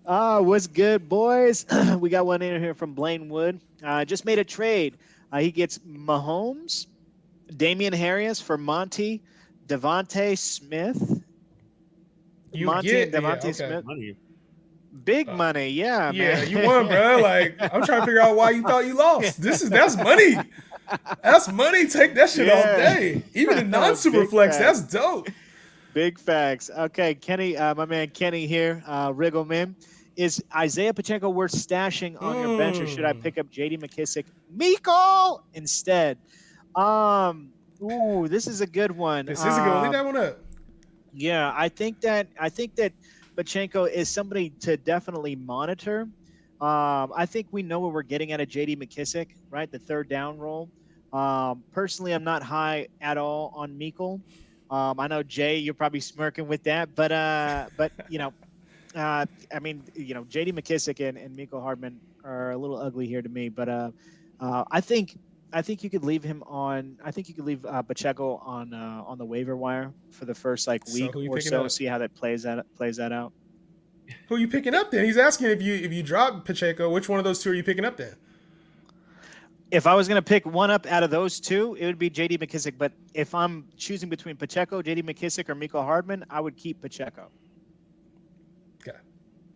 What's good, boys? We got one in here from Blaine Wood. Just made a trade. He gets Mahomes, Damian Harris for Monty, Devontae Smith. Monty and Devontae okay. Smith. Money. Big money, yeah, Yeah, man. you won, bro. Like, I'm trying to figure out why you thought you lost. That's money. That's money. Take that shit all day. Even a non-super Big flex, facts. that's dope. Big facts. Okay, Kenny, my man Kenny here, Wriggleman. Is Isaiah Pacheco worth stashing on your bench, or should I pick up J.D. McKissick, Miko instead? Ooh, this is a good one. This is a good one. Leave that one up. Yeah, I think that Pacheco is somebody to definitely monitor. I think we know what we're getting out of J.D. McKissick, right? The third down role. Personally, I'm not high at all on Meikle. I know Jay, you're probably smirking with that, but I mean, J.D. McKissick and Miko Hardman are a little ugly here to me, but I think you could leave him on. I think you could leave Pacheco on the waiver wire for the first week who you or picking so. up? See how that plays that out. Who are you picking up then? He's asking if you drop Pacheco, which one of those two are you picking up then? If I was going to pick one up out of those two, it would be J.D. McKissick. But if I'm choosing between Pacheco, J.D. McKissick, or Miko Hardman, I would keep Pacheco. Okay.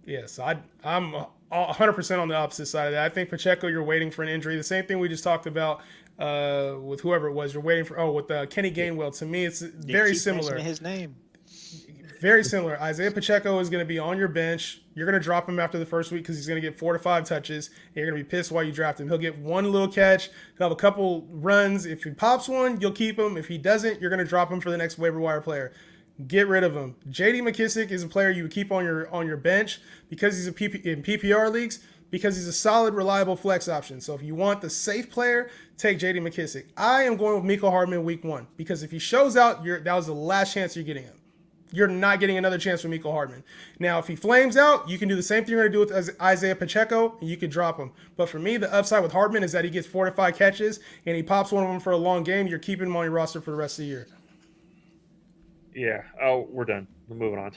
Yeah, so I'm 100% on the opposite side of that. I think Pacheco, you're waiting for an injury. The same thing we just talked about with whoever it was. You're waiting for with Kenny Gainwell. To me, it's very similar. His name. Very similar. Isaiah Pacheco is going to be on your bench. You're going to drop him after the first week because he's going to get 4 to 5 touches. And you're going to be pissed why you draft him. He'll get one little catch. He'll have a couple runs. If he pops one, you'll keep him. If he doesn't, you're going to drop him for the next waiver wire player. Get rid of him. J.D. McKissick is a player you would keep on your bench because he's in PPR leagues, because he's a solid, reliable flex option. So if you want the safe player, take J.D. McKissick. I am going with Miko Hardman week 1 because if he shows out, that was the last chance you're getting him. You're not getting another chance from Miko Hardman. Now, if he flames out, you can do the same thing you're going to do with Isaiah Pacheco, and you can drop him. But for me, the upside with Hardman is that he gets 4 to 5 catches, and he pops one of them for a long game. You're keeping him on your roster for the rest of the year. Yeah. Oh, we're done. We're moving on.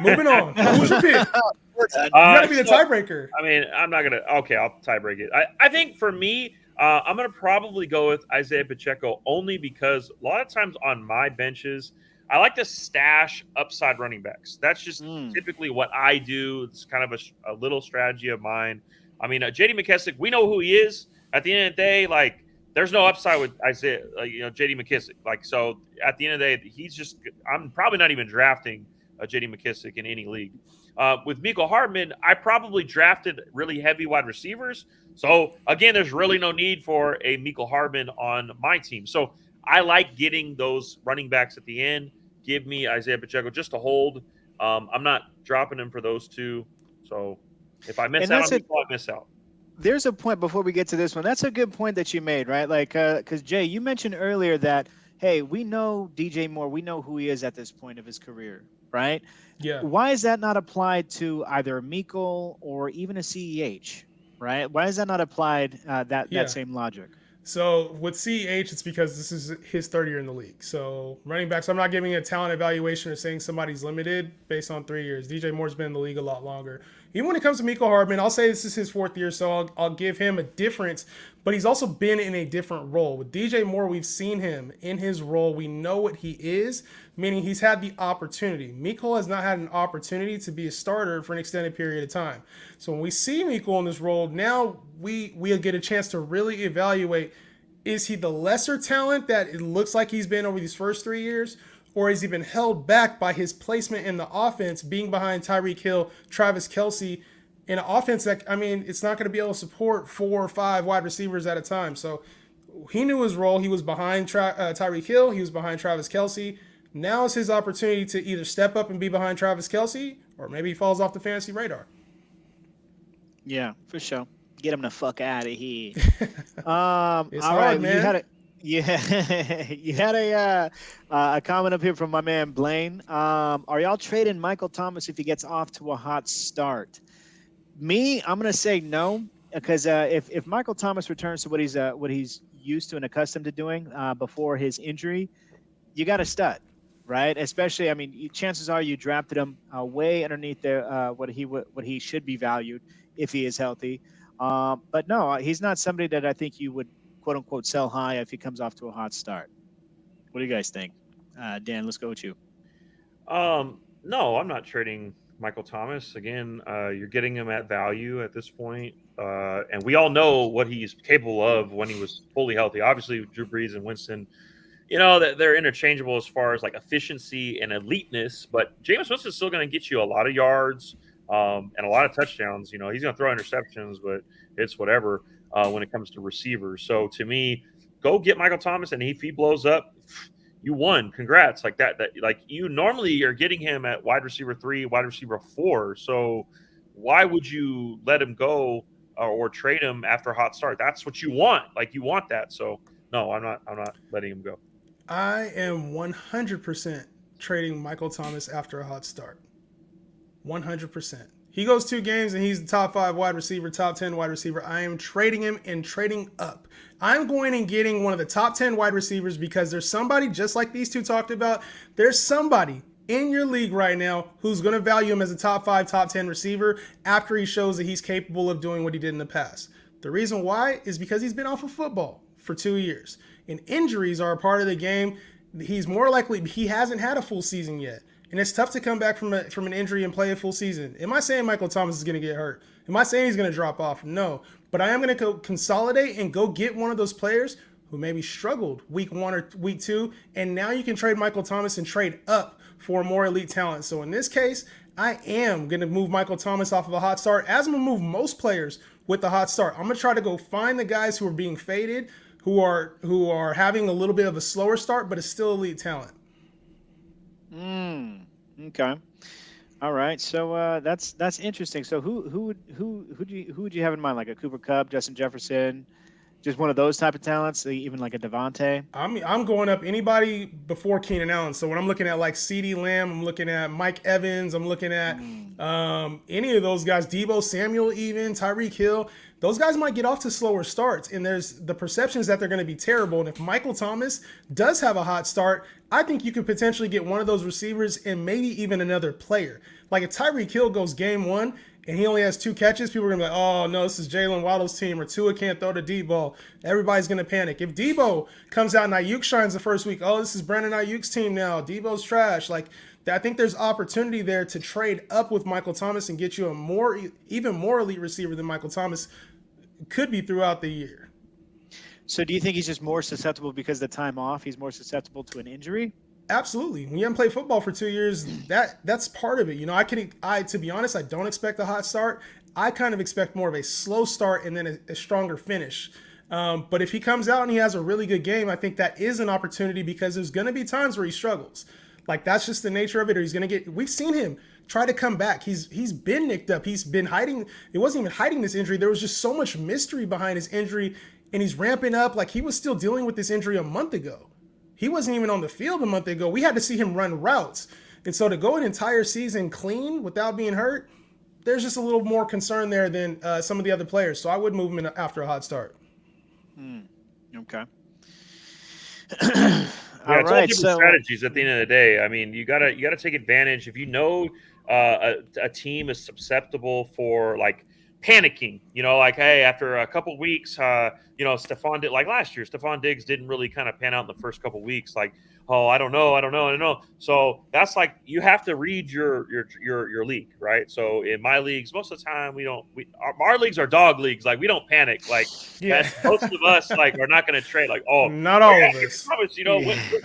Moving on. Who's your pick? You got to be the tiebreaker. I mean, I'm not going to. Okay, I'll tiebreak it. I think for me, I'm going to probably go with Isaiah Pacheco only because a lot of times on my benches, I like to stash upside running backs. That's just typically what I do. It's kind of a little strategy of mine. I mean, J.D. McKissick, we know who he is. At the end of the day, there's no upside with Isaiah, J.D. McKissick. So at the end of the day, I'm probably not even drafting J.D. McKissick in any league. With Miko Hardman, I probably drafted really heavy wide receivers. So again, there's really no need for a Miko Hardman on my team. So I like getting those running backs at the end. Give me Isaiah Pacheco just to hold. I'm not dropping him for those two. So if I miss out on Miko, I miss out. There's a point before we get to this one. That's a good point that you made, right? Because Jay, you mentioned earlier that, hey, we know DJ Moore. We know who he is at this point of his career, right? Yeah. Why is that not applied to either a Miko or even a CEH, right? Why is that not applied, that same logic? So with CEH, it's because this is his third year in the league. So running backs, I'm not giving a talent evaluation or saying somebody's limited based on 3 years. DJ Moore's been in the league a lot longer. Even when it comes to Miko Hardman, I'll say this is his 4th year, so I'll give him a difference. But he's also been in a different role. With DJ Moore, we've seen him in his role. We know what he is, meaning he's had the opportunity. Miko has not had an opportunity to be a starter for an extended period of time. So when we see Miko in this role, now we'll get a chance to really evaluate, is he the lesser talent that it looks like he's been over these first 3 years? or has he been held back by his placement in the offense, being behind Tyreek Hill, Travis Kelce, in an offense that, I mean, it's not going to be able to support 4 or 5 wide receivers at a time. So he knew his role. He was behind Tyreek Hill. He was behind Travis Kelce. Now is his opportunity to either step up and be behind Travis Kelce, or maybe he falls off the fantasy radar. Yeah, for sure. Get him the fuck out of here. It's all hard, right, man. you had a comment up here from my man Blaine. Are y'all trading Michael Thomas if he gets off to a hot start? Me, I'm gonna say no, because if Michael Thomas returns to what he's used to and accustomed to doing before his injury, you got to stud, right? Especially, I mean, chances are you drafted him way underneath what he should be valued if he is healthy. But no, he's not somebody that I think you would quote unquote sell high if he comes off to a hot start. What do you guys think? Dan, let's go with you. No, I'm not trading Michael Thomas. Again, you're getting him at value at this point. And we all know what he's capable of when he was fully healthy. Obviously, Drew Brees and Winston, that they're interchangeable as far as like efficiency and eliteness. But Jameis Winston's still going to get you a lot of yards and a lot of touchdowns. He's going to throw interceptions, but it's whatever when it comes to receivers. So to me, go get Michael Thomas, and if he blows up, you won. Congrats. Like that like you normally are getting him at wide receiver 3, wide receiver 4. So why would you let him go or trade him after a hot start? That's what you want. Like you want that. So no, I'm not letting him go. I am 100% trading Michael Thomas after a hot start. 100%. He goes 2 games and he's the top 5 wide receiver, top 10 wide receiver. I am trading him and trading up. I'm going and getting one of the top 10 wide receivers because there's somebody, just like these two talked about, there's somebody in your league right now who's going to value him as a top 5, top 10 receiver after he shows that he's capable of doing what he did in the past. The reason why is because he's been off of football for 2 years. And injuries are a part of the game. He's more likely, he hasn't had a full season yet. And it's tough to come back from an injury and play a full season. Am I saying Michael Thomas is going to get hurt? Am I saying he's going to drop off? No. But I am going to go consolidate and go get one of those players who maybe struggled week 1 or week 2. And now you can trade Michael Thomas and trade up for more elite talent. So in this case, I am going to move Michael Thomas off of a hot start, as I'm going to move most players with the hot start. I'm going to try to go find the guys who are being faded, who are having a little bit of a slower start, but it's still elite talent. Okay. All right. So that's interesting. So who would you have in mind? Like a Cooper Kupp, Justin Jefferson, just one of those type of talents, even like a Devontae? I'm going up anybody before Keenan Allen. So when I'm looking at like CeeDee Lamb, I'm looking at Mike Evans, I'm looking at any of those guys, Deebo Samuel, even Tyreek Hill. Those guys might get off to slower starts, and there's the perceptions that they're going to be terrible. And if Michael Thomas does have a hot start, I think you could potentially get one of those receivers and maybe even another player. Like if Tyreek Hill goes game 1 and he only has 2 catches, people are going to be like, oh, no, this is Jalen Waddle's team, or Tua can't throw the deep ball. Everybody's going to panic. If Deebo comes out and Ayuk shines the first week, oh, this is Brandon Ayuk's team now. Deebo's trash. Like, I think there's opportunity there to trade up with Michael Thomas and get you a even more elite receiver than Michael Thomas could be throughout the year. So do you think he's just more susceptible because of the time off? He's more susceptible to an injury? Absolutely. When you haven't played football for 2 years, that's part of it. To be honest, I don't expect a hot start. I kind of expect more of a slow start and then a stronger finish. But if he comes out and he has a really good game, I think that is an opportunity, because there's going to be times where he struggles. Like, that's just the nature of it. Or he's going to we've seen him try to come back. He's been nicked up. He's been hiding. It wasn't even hiding this injury. There was just so much mystery behind his injury, and he's ramping up. Like, he was still dealing with this injury a month ago. He wasn't even on the field a month ago. We had to see him run routes. And so to go an entire season clean without being hurt, there's just a little more concern there than some of the other players. So I would move him in after a hot start. Okay. All right. So strategies at the end of the day. I mean, you gotta take advantage. If you know a team is susceptible for like panicking You know, like, hey, after a couple weeks, you know, Stephon did like last year. Stephon Diggs didn't really kind of pan out in the first couple weeks. Like, oh, I don't know. So that's like you have to read your league, right? So in my leagues, most of the time our leagues are dog leagues. Like we don't panic. Like most of us like are not going to trade. Like not all of us. Promise, you know,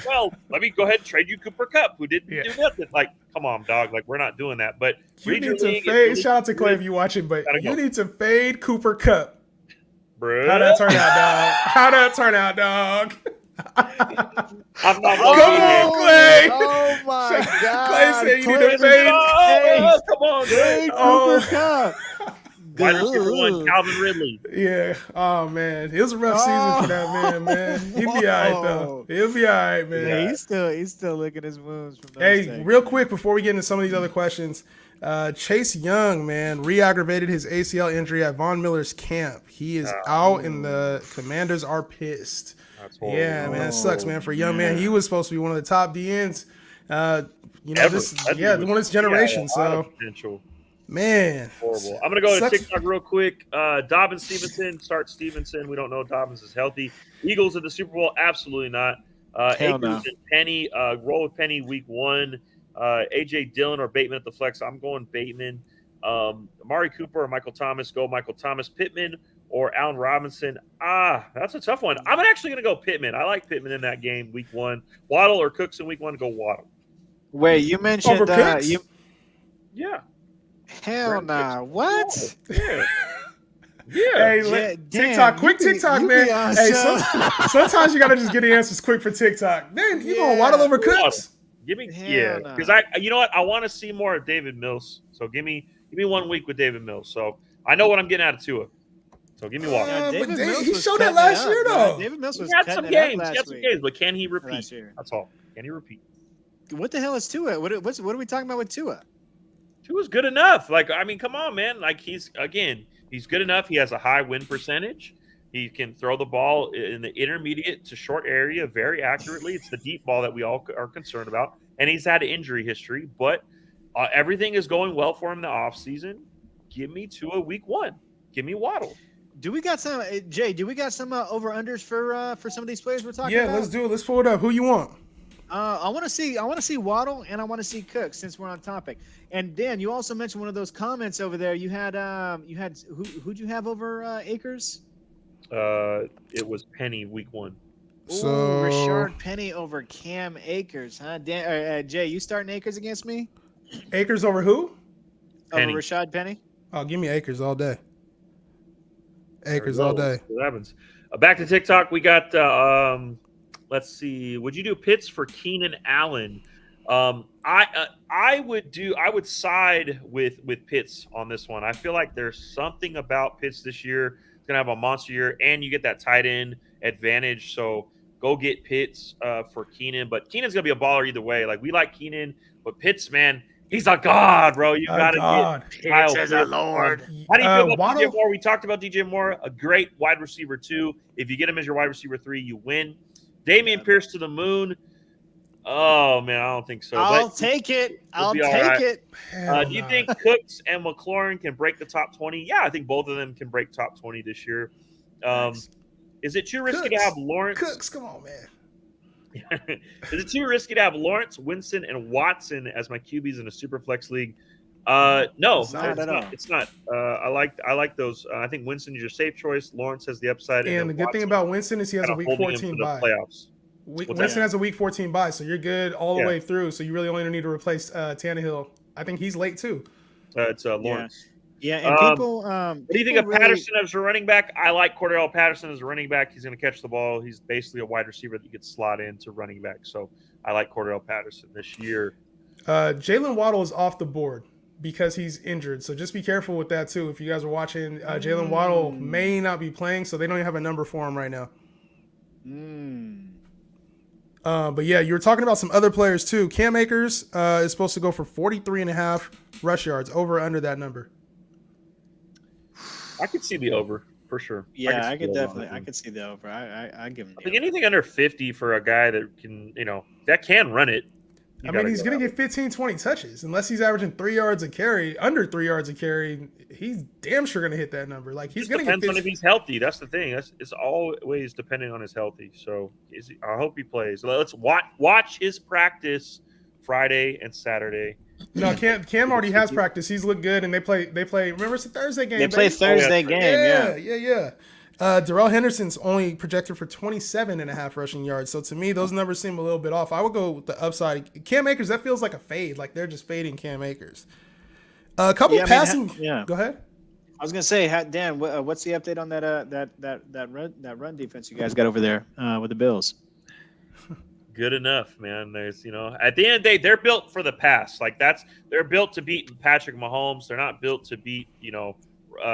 well, let me go ahead and trade you Cooper Kupp, who didn't do nothing. Like, come on, dog. Like we're not doing that. But you need to fade. Shout out to Clay if you watching, but you need to fade Cooper Kupp. Bro. How'd that turn out, dog? I'm not Come on, Clay. Oh my God. Clay said you need to fade. Oh, come on, Clay. Cooper Kupp. Wide receiver 1, Calvin Ridley. Yeah. Oh man, it was a rough season for that man. He'll be all right though. He'll be all right, man. Yeah, he's still licking his wounds from those things. Real quick before we get into some of these other questions, Chase Young, man, re-aggravated his ACL injury at Von Miller's camp. He is out, and the Commanders are pissed. That's horrible. Yeah, man, it sucks, man. For Young, man, he was supposed to be one of the top DNs. You know, one of his generation. So, man, horrible. I'm gonna go to TikTok real quick. Dobbins Stevenson, start Stevenson. We don't know if Dobbins is healthy. Eagles at the Super Bowl, absolutely not. Akers and Penny, roll with Penny week 1. AJ Dillon or Bateman at the flex. I'm going Bateman. Amari Cooper or Michael Thomas. Go Michael Thomas. Pittman or Allen Robinson. That's a tough one. I'm actually going to go Pittman. I like Pittman in that game week 1. Waddle or Cooks in week 1. Go Waddle. Wait, you mentioned Yeah. Hell nah. What? Yeah. Hey, TikTok, quick TikTok, man. Hey, sometimes you gotta just get the answers quick for TikTok. Man, you gonna Waddle over Cooks? Give me, because you know what? I want to see more of David Mills. So give me 1 week with David Mills. So I know what I'm getting out of Tua. So give me Waddle. He showed that last year, though. David Mills was had some games. But can he repeat? That's all. Can he repeat? What the hell is Tua? What are we talking about with Tua? Tua's good enough. Like, I mean, come on, man. Like he's good enough. He has a high win percentage. He can throw the ball in the intermediate to short area very accurately. It's the deep ball that we all are concerned about. And he's had injury history, but everything is going well for him in the offseason. Give me Tua week 1. Give me Waddle. Do we got some, Jay, over-unders for some of these players we're talking about? Yeah, let's do it. Let's pull it up. Who you want? I want to see Waddle, and I want to see Cook, since we're on topic. And Dan, you also mentioned one of those comments over there. You had who'd you have over Akers? It was Penny week 1. So Rashad Penny over Cam Akers, huh? Dan, Jay, you starting Akers against me? Akers over who? Penny. Over Rashad Penny. Oh, give me Akers all day. Akers all day. What happens? Back to TikTok. We got. Let's see. Would you do Pitts for Keenan Allen? I would side with Pitts on this one. I feel like there's something about Pitts this year. He's gonna have a monster year, and you get that tight end advantage. So go get Pitts for Keenan. But Keenan's gonna be a baller either way. Like we like Keenan, but Pitts, man, he's a god, bro. You gotta get Pitts as a lord. How do you feel about DJ Moore? We talked about DJ Moore, a great wide receiver 2. If you get him as your wide receiver 3, you win. Damian Pierce to the moon. Oh man, I don't think so. I'll take it. Do you think Cooks and McLaurin can break the top 20? Yeah, I think both of them can break top 20 this year. Is it too risky to have Lawrence? Cooks, come on, man. Is it too risky to have Lawrence, Winston, and Watson as my QBs in a super flex league? No, it's not. I like those. I think Winston is your safe choice. Lawrence has the upside. And the good thing about Winston is he has a week 14 bye. Winston has a week 14 bye, so you're good all the way through. So you really only need to replace Tannehill. I think he's late too. It's Lawrence. Yeah, and people. What do you think of Patterson as a running back? I like Cordell Patterson as a running back. He's going to catch the ball. He's basically a wide receiver that you could slot into running back. So I like Cordell Patterson this year. Jalen Waddle is off the board because he's injured. So just be careful with that too. If you guys are watching, Jalen Waddle may not be playing, so they don't even have a number for him right now. But yeah, you were talking about some other players too. Cam Akers is supposed to go for 43.5 rush yards, over or under that number. I could see the over for sure. Yeah, I could see the over. I give him. I think anything under 50 for a guy that can, that can run it. I mean, he's going to get 15, 20 touches. Unless he's averaging 3 yards a carry, under 3 yards a carry, he's damn sure going to hit that number. Like, he's going to get 15. Depends on if he's healthy. That's the thing. It's always depending on his healthy. So I hope he plays. Let's watch his practice Friday and Saturday. No, Cam already has practice. He's looked good, and they play. Remember, it's a Thursday game. They play Thursday game. Yeah. Darrell Henderson's only projected for 27.5 rushing yards. So to me, those numbers seem a little bit off. I would go with the upside. Cam Akers, that feels like a fade. Like they're just fading Cam Akers. A couple passing. Go ahead. I was gonna say, Dan, what's the update on that run defense you guys got over there with the Bills? Good enough, man. There's, at the end of the day, they're built for the pass. Like they're built to beat Patrick Mahomes. They're not built to beat, the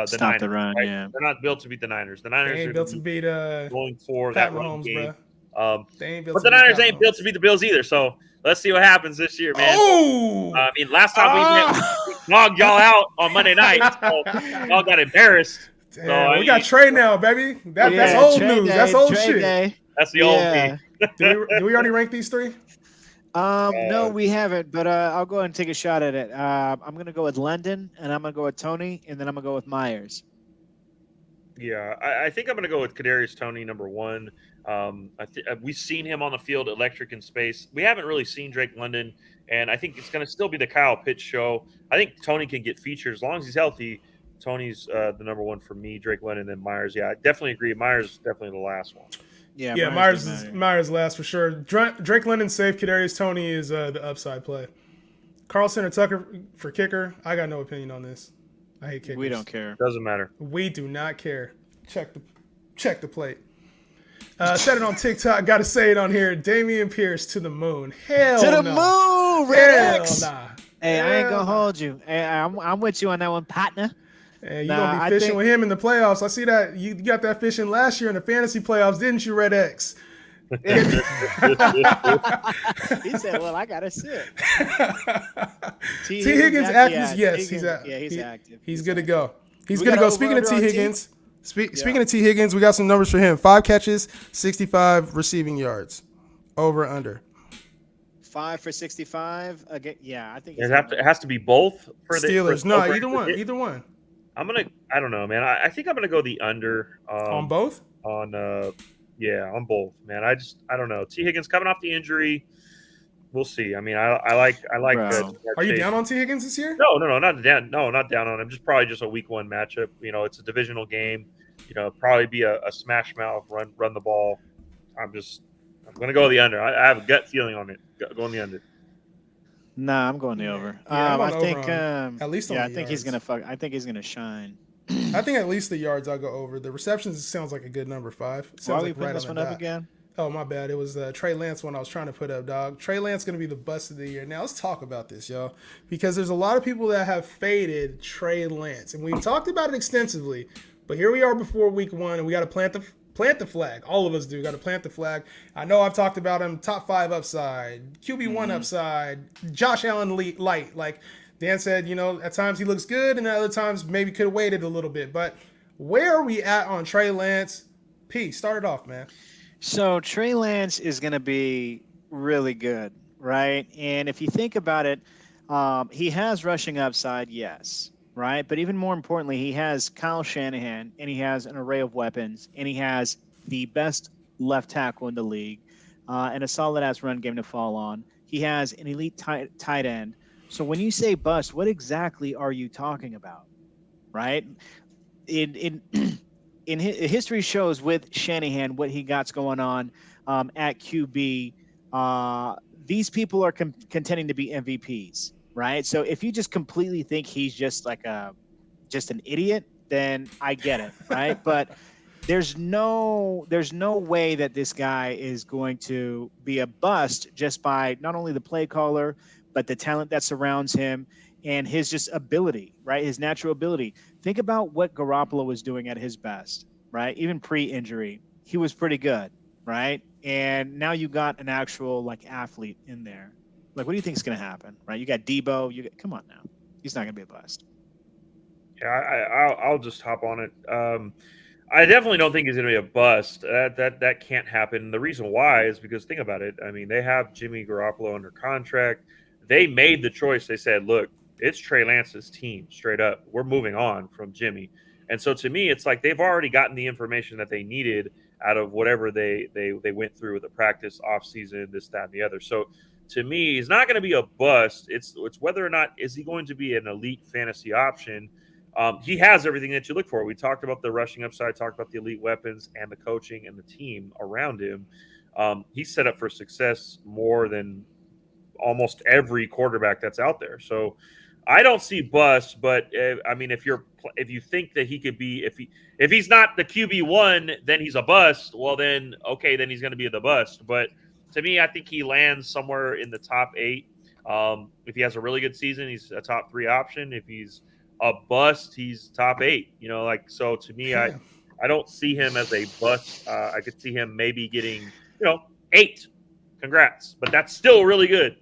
Stop Niners. the run, right? yeah. They're not built to beat the Niners. The Niners ain't are built to beat going for Pat that run Mahomes, game. Bro. But the Niners ain't built to beat the Bills either. So let's see what happens this year, man. Oh! I mean, last time we knocked y'all out on Monday night, so y'all got embarrassed. Damn, we got Trey now, baby. That's old news. That's old shit. Day. That's the old me. Did we already rank these three? No, we haven't, but I'll go ahead and take a shot at it. I'm going to go with London, and I'm going to go with Tony, and then I'm going to go with Myers. Yeah, I think I'm going to go with Kadarius Toney, number one. We've seen him on the field, electric in space. We haven't really seen Drake London, and I think it's going to still be the Kyle Pitts show. I think Toney can get featured as long as he's healthy. Tony's the number one for me, Drake London, then Myers. Yeah, I definitely agree. Myers is definitely the last one. Yeah, Myers last for sure. Drake London safe. Kadarius Toney is the upside play. Carlson or Tucker for kicker. I got no opinion on this. I hate kickers. We don't care. Doesn't matter. We do not care. Check the plate. Said it on TikTok. Got to say it on here. Damian Pierce to the moon. Hell to the no. moon, Red X. Nah. Hey, I ain't gonna hold you. Hey, I'm with you on that one, partner. Hey, you're going to be fishing with him in the playoffs. I see that. You got that fishing last year in the fantasy playoffs, didn't you, Red X? He said, well, I got to sit. T. Higgins active? Yes, he's active. He's good to go. He's good to go. Speaking of T. Higgins, speaking of T. Higgins, we got some numbers for him. 5 catches, 65 receiving yards. Over, under. 5 for 65. Again, yeah, I think it has to be both for the Steelers. No, either one. I don't know, man. I think I'm gonna go the under on both. On both, man. I don't know. T. Higgins coming off the injury. We'll see. I mean, I like. Are you down on T. Higgins this year? No, not down. No, not down on him. Probably just a week 1 matchup. It's a divisional game. Probably be a smash mouth run the ball. I'm gonna go the under. I have a gut feeling on it. Going the under. Nah, I'm going the over. Yeah, I think at least on I the think yards. I think he's gonna shine. I think at least the yards I'll go over. The receptions sounds like a good number 5. Why are we putting this one up again? Oh, my bad. It was Trey Lance one I was trying to put up, dog. Trey Lance going to be the bust of the year. Now, let's talk about this, y'all, because there's a lot of people that have faded Trey Lance, and we've talked about it extensively, but here we are before week 1, and we got to plant the flag. All of us do. Got to plant the flag. I know I've talked about him, top 5 upside, QB1 upside, Josh Allen light. Like Dan said, at times he looks good, and at other times maybe could have waited a little bit. But where are we at on Trey Lance? P, start it off, man. So Trey Lance is going to be really good, right? And if you think about it, he has rushing upside, yes, right? But even more importantly, he has Kyle Shanahan, and he has an array of weapons, and he has the best left tackle in the league, and a solid-ass run game to fall on. He has an elite tight end. So when you say bust, what exactly are you talking about, right? In history shows with Shanahan what he got going on at QB. These people are contending to be MVPs, right? So if you just completely think he's just like just an idiot, then I get it, right? But there's no way that this guy is going to be a bust just by not only the play caller, but the talent that surrounds him and his just ability, right? His natural ability. Think about what Garoppolo was doing at his best, right? Even pre-injury, he was pretty good, right? And now you got an actual athlete in there. Like, what do you think is going to happen, right? You got Debo. Come on now, he's not going to be a bust. Yeah, I'll just hop on it. I definitely don't think he's going to be a bust. That can't happen. The reason why is because think about it. I mean, they have Jimmy Garoppolo under contract. They made the choice. They said, "Look, it's Trey Lance's team. Straight up, we're moving on from Jimmy." And so to me, it's like they've already gotten the information that they needed out of whatever they went through with the practice, off season, this, that, and the other. So to me, he's not going to be a bust. It's whether or not is he going to be an elite fantasy option. He has everything that you look for. We talked about the rushing upside, talked about the elite weapons and the coaching and the team around him. He's set up for success more than almost every quarterback that's out there. So I don't see bust, but I mean, if you think that he could be, if he's not the QB1, then he's a bust. Well, then okay, then he's going to be the bust. But to me, I think he lands somewhere in the top 8. If he has a really good season, he's a top 3 option. If he's a bust, he's top 8. You know, like so. To me, I don't see him as a bust. I could see him maybe getting 8. Congrats, but that's still really good.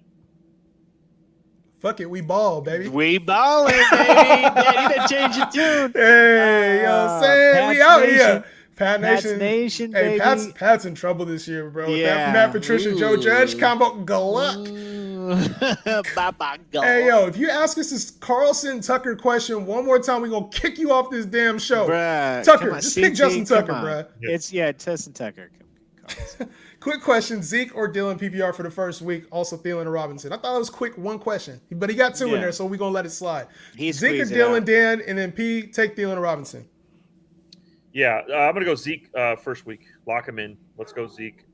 Fuck it, we ball, baby. We balling, baby. Yeah, you done change your tune. Hey, you know what I'm saying? We out here. Pat Nation. Nation, hey, baby. Pat's in trouble this year, bro. Yeah. Matt Patricia, Joe Judge combo, good luck. Bye-bye, go. Hey, yo, if you ask us this Carlson Tucker question one more time, we're going to kick you off this damn show. Bruh, Tucker, on, just CT, pick Justin Tucker, on. bruh. It's, Justin Tucker. Quick question, Zeke or Dylan PPR for the first week, also Thielen or Robinson. I thought it was quick, one question, but he got 2 in there, so we're going to let it slide. Zeke or Dylan, Dan, and then P, take Thielen or Robinson. Yeah, I'm going to go Zeke first week. Lock him in. Let's go Zeke.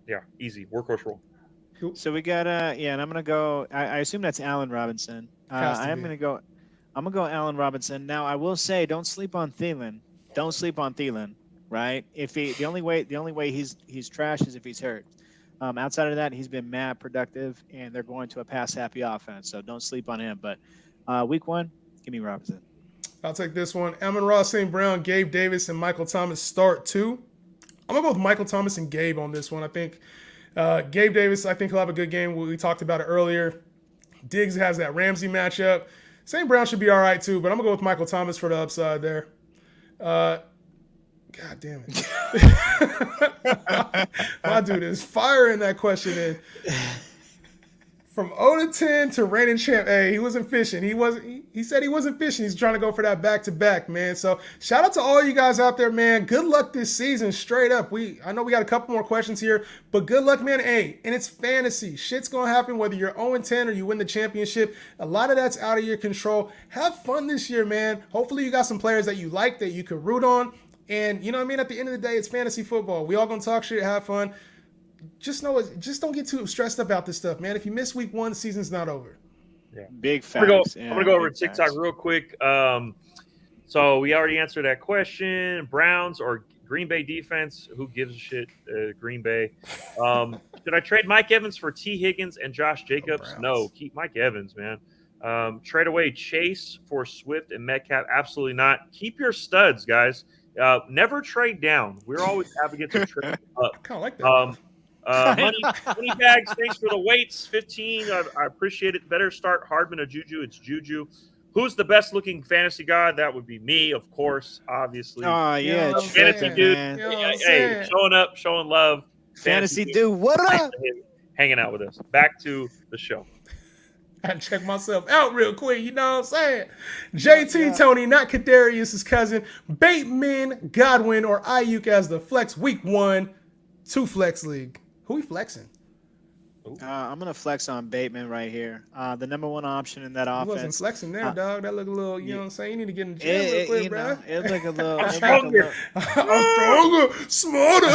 Yeah, easy. Workhorse roll. Cool. So we got and I'm gonna go. I assume that's Allen Robinson. I'm gonna go Allen Robinson. Now I will say, don't sleep on Thielen. Don't sleep on Thielen. Right? If the only way he's trash is if he's hurt. Outside of that, he's been mad productive, and they're going to a pass happy offense. So don't sleep on him. But week 1, give me Robinson. I'll take this one. Amon-Ra St. Brown, Gabe Davis, and Michael Thomas start 2. I'm going to go with Michael Thomas and Gabe on this one. I think Gabe Davis, I think he'll have a good game. We talked about it earlier. Diggs has that Ramsey matchup. St. Brown should be all right too, but I'm going to go with Michael Thomas for the upside there. God damn it. My dude is firing that question in. From 0-10 to reigning champ. Hey, he wasn't fishing. He said he wasn't fishing. He's trying to go for that back-to-back, man. So shout out to all you guys out there, man. Good luck this season, straight up. I know we got a couple more questions here, but good luck, man. Hey, and it's fantasy. Shit's going to happen whether you're 0-10 or you win the championship. A lot of that's out of your control. Have fun this year, man. Hopefully you got some players that you like that you can root on. And you know what I mean? At the end of the day, it's fantasy football. We all going to talk shit, have fun. Just don't get too stressed about this stuff, man. If you miss week 1, the season's not over. Yeah. Big facts. I'm gonna go over to TikTok real quick. So we already answered that question. Browns or Green Bay defense? Who gives a shit? Green Bay. Should I trade Mike Evans for T. Higgins and Josh Jacobs? No, keep Mike Evans, man. Trade away Chase for Swift and Metcalf? Absolutely not. Keep your studs, guys. Never trade down. We're always advocates of trading up. I kind of like that. Money bags, thanks for the weights. 15. I appreciate it. Better start Hardman or Juju. It's Juju. Who's the best looking fantasy god? That would be me, of course, obviously. Oh, yeah. Fantasy dude. Hey, showing up, showing love. Fantasy dude, what up? Hanging out with us. Back to the show. I had to check myself out real quick, you know what I'm saying? JT Tony, not Kadarius' cousin. Bateman, Godwin, or Ayuk as the flex week 1, 2 flex league. Who we flexing? I'm going to flex on Bateman right here. The number 1 option in that offense. He wasn't flexing there, dog. That looked a little, you know what I'm saying? You need to get in the gym real quick, bro. It looked a little. I'm stronger. I'm stronger, smarter.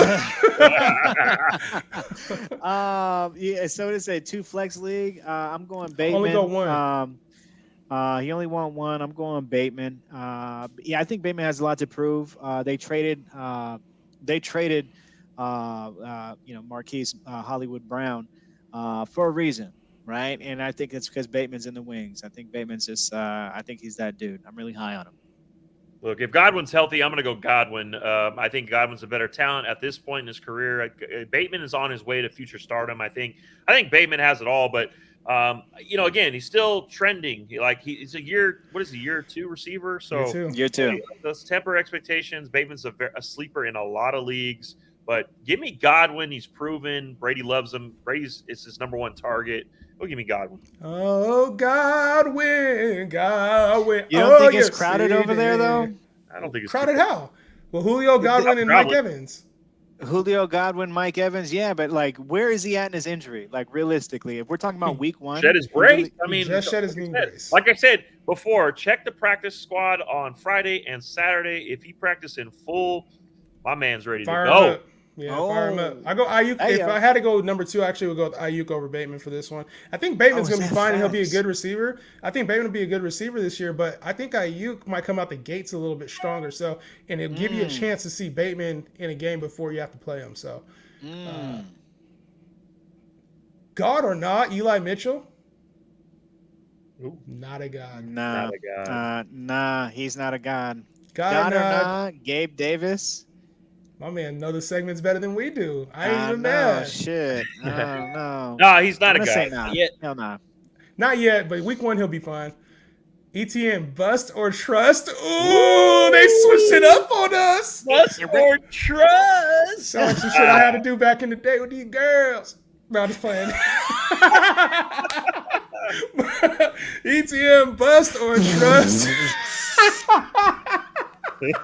Yeah, so to say 2 flex league. I'm going Bateman. Only go 1. He only won 1. I'm going Bateman. I think Bateman has a lot to prove. They traded Marquise Hollywood Brown for a reason, right? And I think it's because Bateman's in the wings. I think Bateman's just I think he's that dude. I'm really high on him. Look, if Godwin's healthy, I'm going to go Godwin. I think Godwin's a better talent at this point in his career. Bateman is on his way to future stardom. I think Bateman has it all, but again, he's still trending. He's a year 2 receiver. So Year two. Let's temper expectations. Bateman's a sleeper in a lot of leagues, but give me Godwin. He's proven. Brady loves him. It's his number one target. Go give me Godwin. Oh, Godwin. You don't think it's crowded over there, though? I don't think it's crowded. How? Well, Julio, Godwin, and Mike Evans. Julio, Godwin, Mike Evans, yeah, but where is he at in his injury? Realistically, if we're talking about week 1, shed his brace. He just shed his knee brace. Like I said before, check the practice squad on Friday and Saturday. If he practiced in full, my man's ready to go. Yeah, fire him up. I go Ayuk. If I had to go number 2, I actually would go with Ayuk over Bateman for this one. I think Bateman's going to be fine and he'll be a good receiver. I think Bateman will be a good receiver this year, but I think Ayuk might come out the gates a little bit stronger. So, and it'll give you a chance to see Bateman in a game before you have to play him. So, God or not, Eli Mitchell? Ooh. Not a god. Not a god. Nah, he's not a god. God or not, Gabe Davis? My man know the segments better than we do. I ain't even no, mad. Shit. No. No, he's not a guy. guy. Yet. Hell no. Not yet, but week 1 he'll be fine. ETN, bust or trust? Ooh, they switched it up on us. Bust or trust? Sounds like some shit I had to do back in the day with these girls. No, I'm just playing. ETN, bust or trust? Give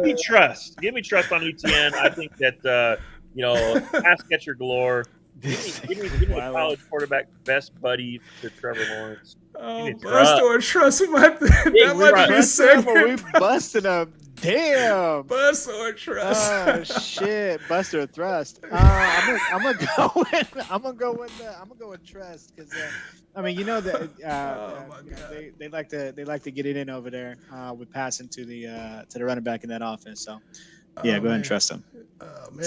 me trust. Give me trust on ETN. I think that pass catcher galore. Give me the college quarterback best buddy to Trevor Lawrence. Oh, bust or trust? That might be a segment. We busted him. Damn. Bust or trust? Oh shit. Bust or thrust. I'm gonna go with trust because that they like to get it in over there with passing to the running back in that offense. So go ahead and trust him. Oh man.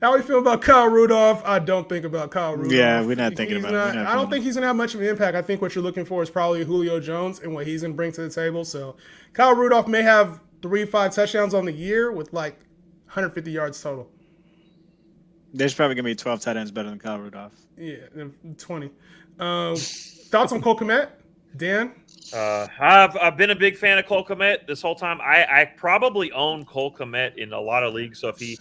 How we feel about Kyle Rudolph? I don't think about Kyle Rudolph. Yeah, we're not thinking about it. I don't think he's gonna have much of an impact. I think what you're looking for is probably Julio Jones and what he's gonna bring to the table. So Kyle Rudolph may have 3-5 touchdowns on the year with 150 yards total. There's probably gonna be 12 tight ends better than Kyle Rudolph. Yeah, 20. Thoughts on Cole Kmet, Dan? I've been a big fan of Cole Kmet this whole time. I probably own Cole Kmet in a lot of leagues. So if he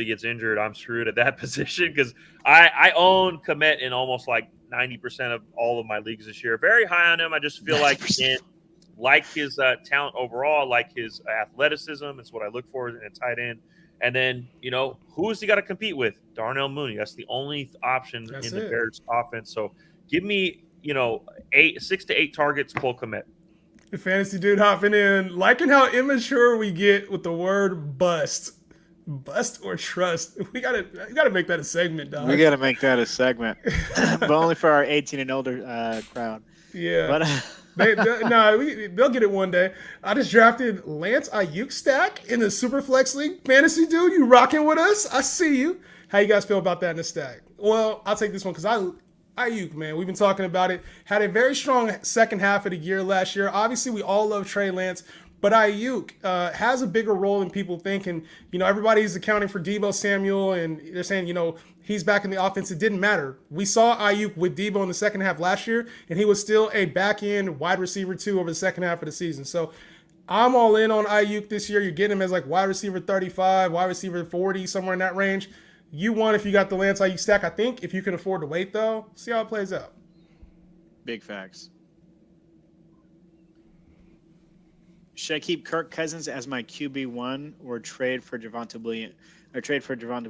gets injured, I'm screwed at that position because I own Kmet in almost 90% of all of my leagues this year. Very high on him. I just feel like his talent overall, like his athleticism. It's what I look for in a tight end. And then, who has he got to compete with? Darnell Mooney. That's the only option in the Bears offense. So give me, 6 to 8 targets, Cole Kmet. The fantasy dude hopping in, liking how immature we get with the word bust. Bust or trust. We gotta make that a segment, dog. We gotta make that a segment, but only for our 18 and older crowd. Yeah, but they'll get it one day. I just drafted Lance Ayuk stack in the Superflex League. Fantasy dude, you rocking with us? I see you. How you guys feel about that in the stack? Well, I'll take this one because Ayuk, man, we've been talking about it. Had a very strong second half of the year last year. Obviously, we all love Trey Lance, but Ayuk has a bigger role than people think. And, everybody's accounting for Deebo Samuel, and they're saying, he's back in the offense. It didn't matter. We saw Ayuk with Deebo in the second half last year, and he was still a back-end wide receiver 2 over the second half of the season. So I'm all in on Ayuk this year. You're getting him as wide receiver 35, wide receiver 40, somewhere in that range. You won if you got the Lance Ayuk stack. I think if you can afford to wait, though, see how it plays out. Big facts. Should I keep Kirk Cousins as my QB1 or trade for Javonte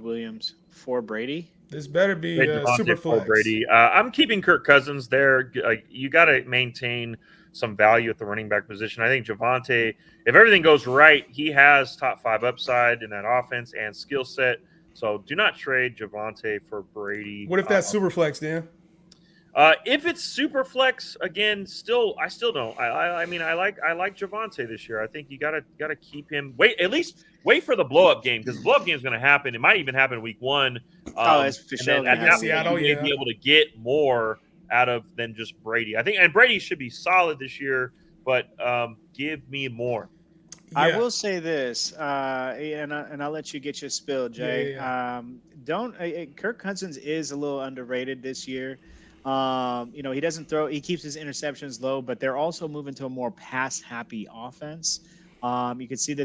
Williams for Brady? This better be super flex. Brady. I'm keeping Kirk Cousins there. You got to maintain some value at the running back position. I think Javonte, if everything goes right, he has top 5 upside in that offense and skill set. So do not trade Javonte for Brady. What if that's super flex, Dan? If it's super flex, again, I still don't. I mean, I like Javonte this year. I think you gotta keep him. At least wait for the blow up game because the blow up game is going to happen. It might even happen week 1. It's for sure. At that point, you may be able to get more out of than just Brady. I think, and Brady should be solid this year, but give me more. I Yeah. will say this, and I'll let you get your spill, Jay. Yeah. Kirk Cousins is a little underrated this year. He doesn't throw; he keeps his interceptions low, but they're also moving to a more pass-happy offense. You can see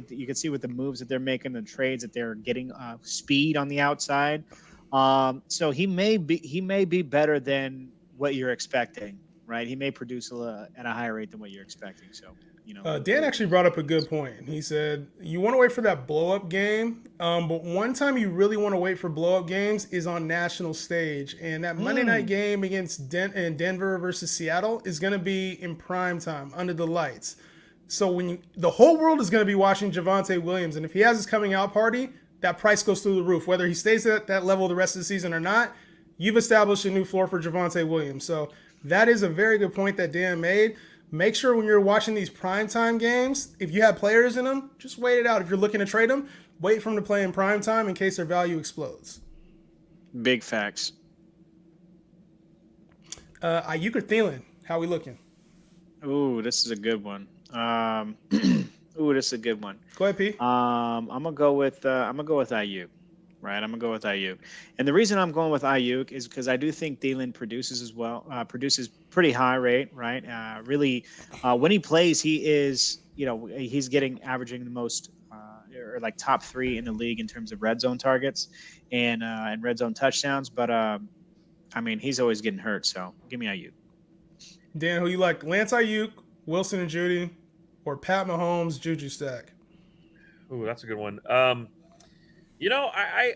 with the moves that they're making, the trades that they're getting, speed on the outside. So he may be better than what you're expecting, right? He may produce at a higher rate than what you're expecting. So. Dan actually brought up a good point. He said, you want to wait for that blow-up game, but one time you really want to wait for blow-up games is on national stage. And that Monday night game against Denver versus Seattle is going to be in prime time, under the lights. So the whole world is going to be watching Javonte Williams, and if he has his coming out party, that price goes through the roof. Whether he stays at that level the rest of the season or not, you've established a new floor for Javonte Williams. So that is a very good point that Dan made. Make sure when you're watching these primetime games, if you have players in them, just wait it out. If you're looking to trade them, wait for them to play in primetime in case their value explodes. Big facts. Ayuk or Thielen, how we looking? Ooh, this is a good one. This is a good one. Go ahead, P. I'm gonna go with Ayuk. Right, I'm gonna go with Ayuk, and the reason I'm going with Ayuk is because I do think Thielen produces as well, produces pretty high rate, right? Really, when he plays, he is, he's averaging the most, or like top 3 in the league in terms of red zone targets and red zone touchdowns. But he's always getting hurt, so give me Ayuk. Dan, who you like? Lance Ayuk, Wilson and Judy, or Pat Mahomes, Juju stack? Ooh, that's a good one.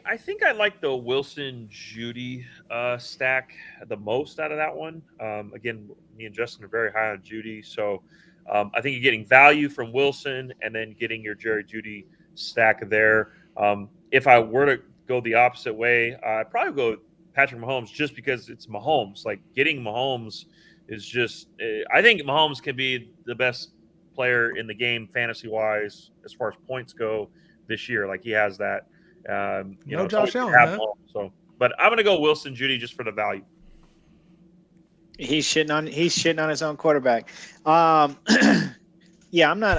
I think I like the Wilson Judy stack the most out of that one. Again, me and Justin are very high on Judy, so I think you're getting value from Wilson and then getting your Jerry Judy stack there. If I were to go the opposite way, I'd probably go Patrick Mahomes just because it's Mahomes. Like, getting Mahomes is just I think Mahomes can be the best player in the game fantasy-wise as far as points go this year. Like, he has that. No Josh Allen, man. So, but I'm gonna go Wilson Judy just for the value. He's shitting on his own quarterback. Yeah, I'm not.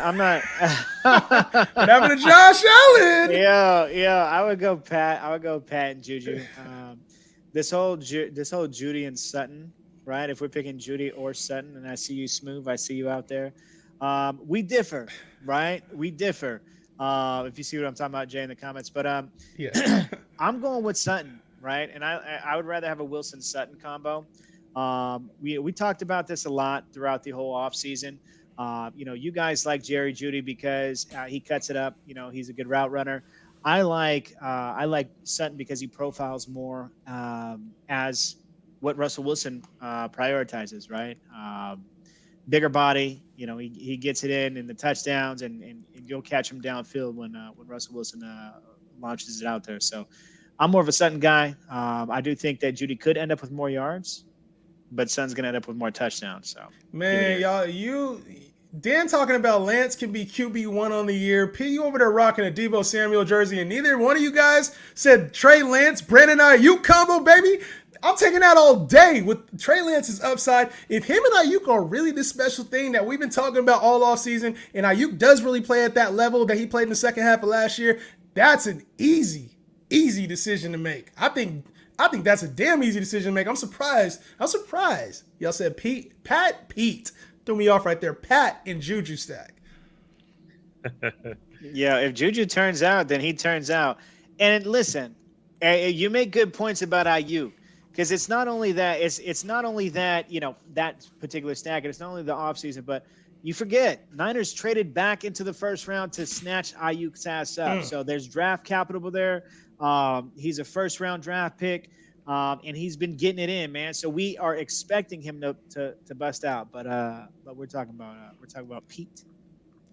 What happened to Josh Allen? Yeah. I would go Pat and Juju. This whole Judy and Sutton, right? If we're picking Judy or Sutton, and I see you, Smooth, I see you out there. We differ, right? We differ. If you see what I'm talking about, Jay, in the comments. But yeah. I'm going with Sutton, right? And I would rather have a Wilson Sutton combo. We talked about this a lot throughout the whole offseason. You guys like Jerry Judy because he cuts it up. He's a good route runner. I like Sutton because he profiles more as what Russell Wilson prioritizes, right? Bigger body, he gets it in the touchdowns, and you'll catch him downfield when Russell Wilson launches it out there. So I'm more of a Sutton guy. I do think that Judy could end up with more yards, but Sutton's going to end up with more touchdowns. So, man, y'all, Dan talking about Lance can be QB1 on the year. P, you over there rocking a Deebo Samuel jersey, and neither one of you guys said Trey Lance, Brandon Ayuk combo, baby. I'm taking that all day with Trey Lance's upside. If him and Ayuk are really this special thing that we've been talking about all off season, and Ayuk does really play at that level that he played in the second half of last year, that's an easy decision to make. I think that's a damn easy decision to make. I'm surprised. Y'all said Pete. Threw me off right there. Pat and Juju stack. Yeah, if Juju turns out, then he turns out. And listen, you make good points about Ayuk. Because it's not only that, that particular stack, and it's not only the offseason, but you forget, Niners traded back into the first round to snatch Ayuk's ass up. So there's draft capital there. He's a first-round draft pick, and he's been getting it in, man. So we are expecting him to bust out, but we're talking about Pete.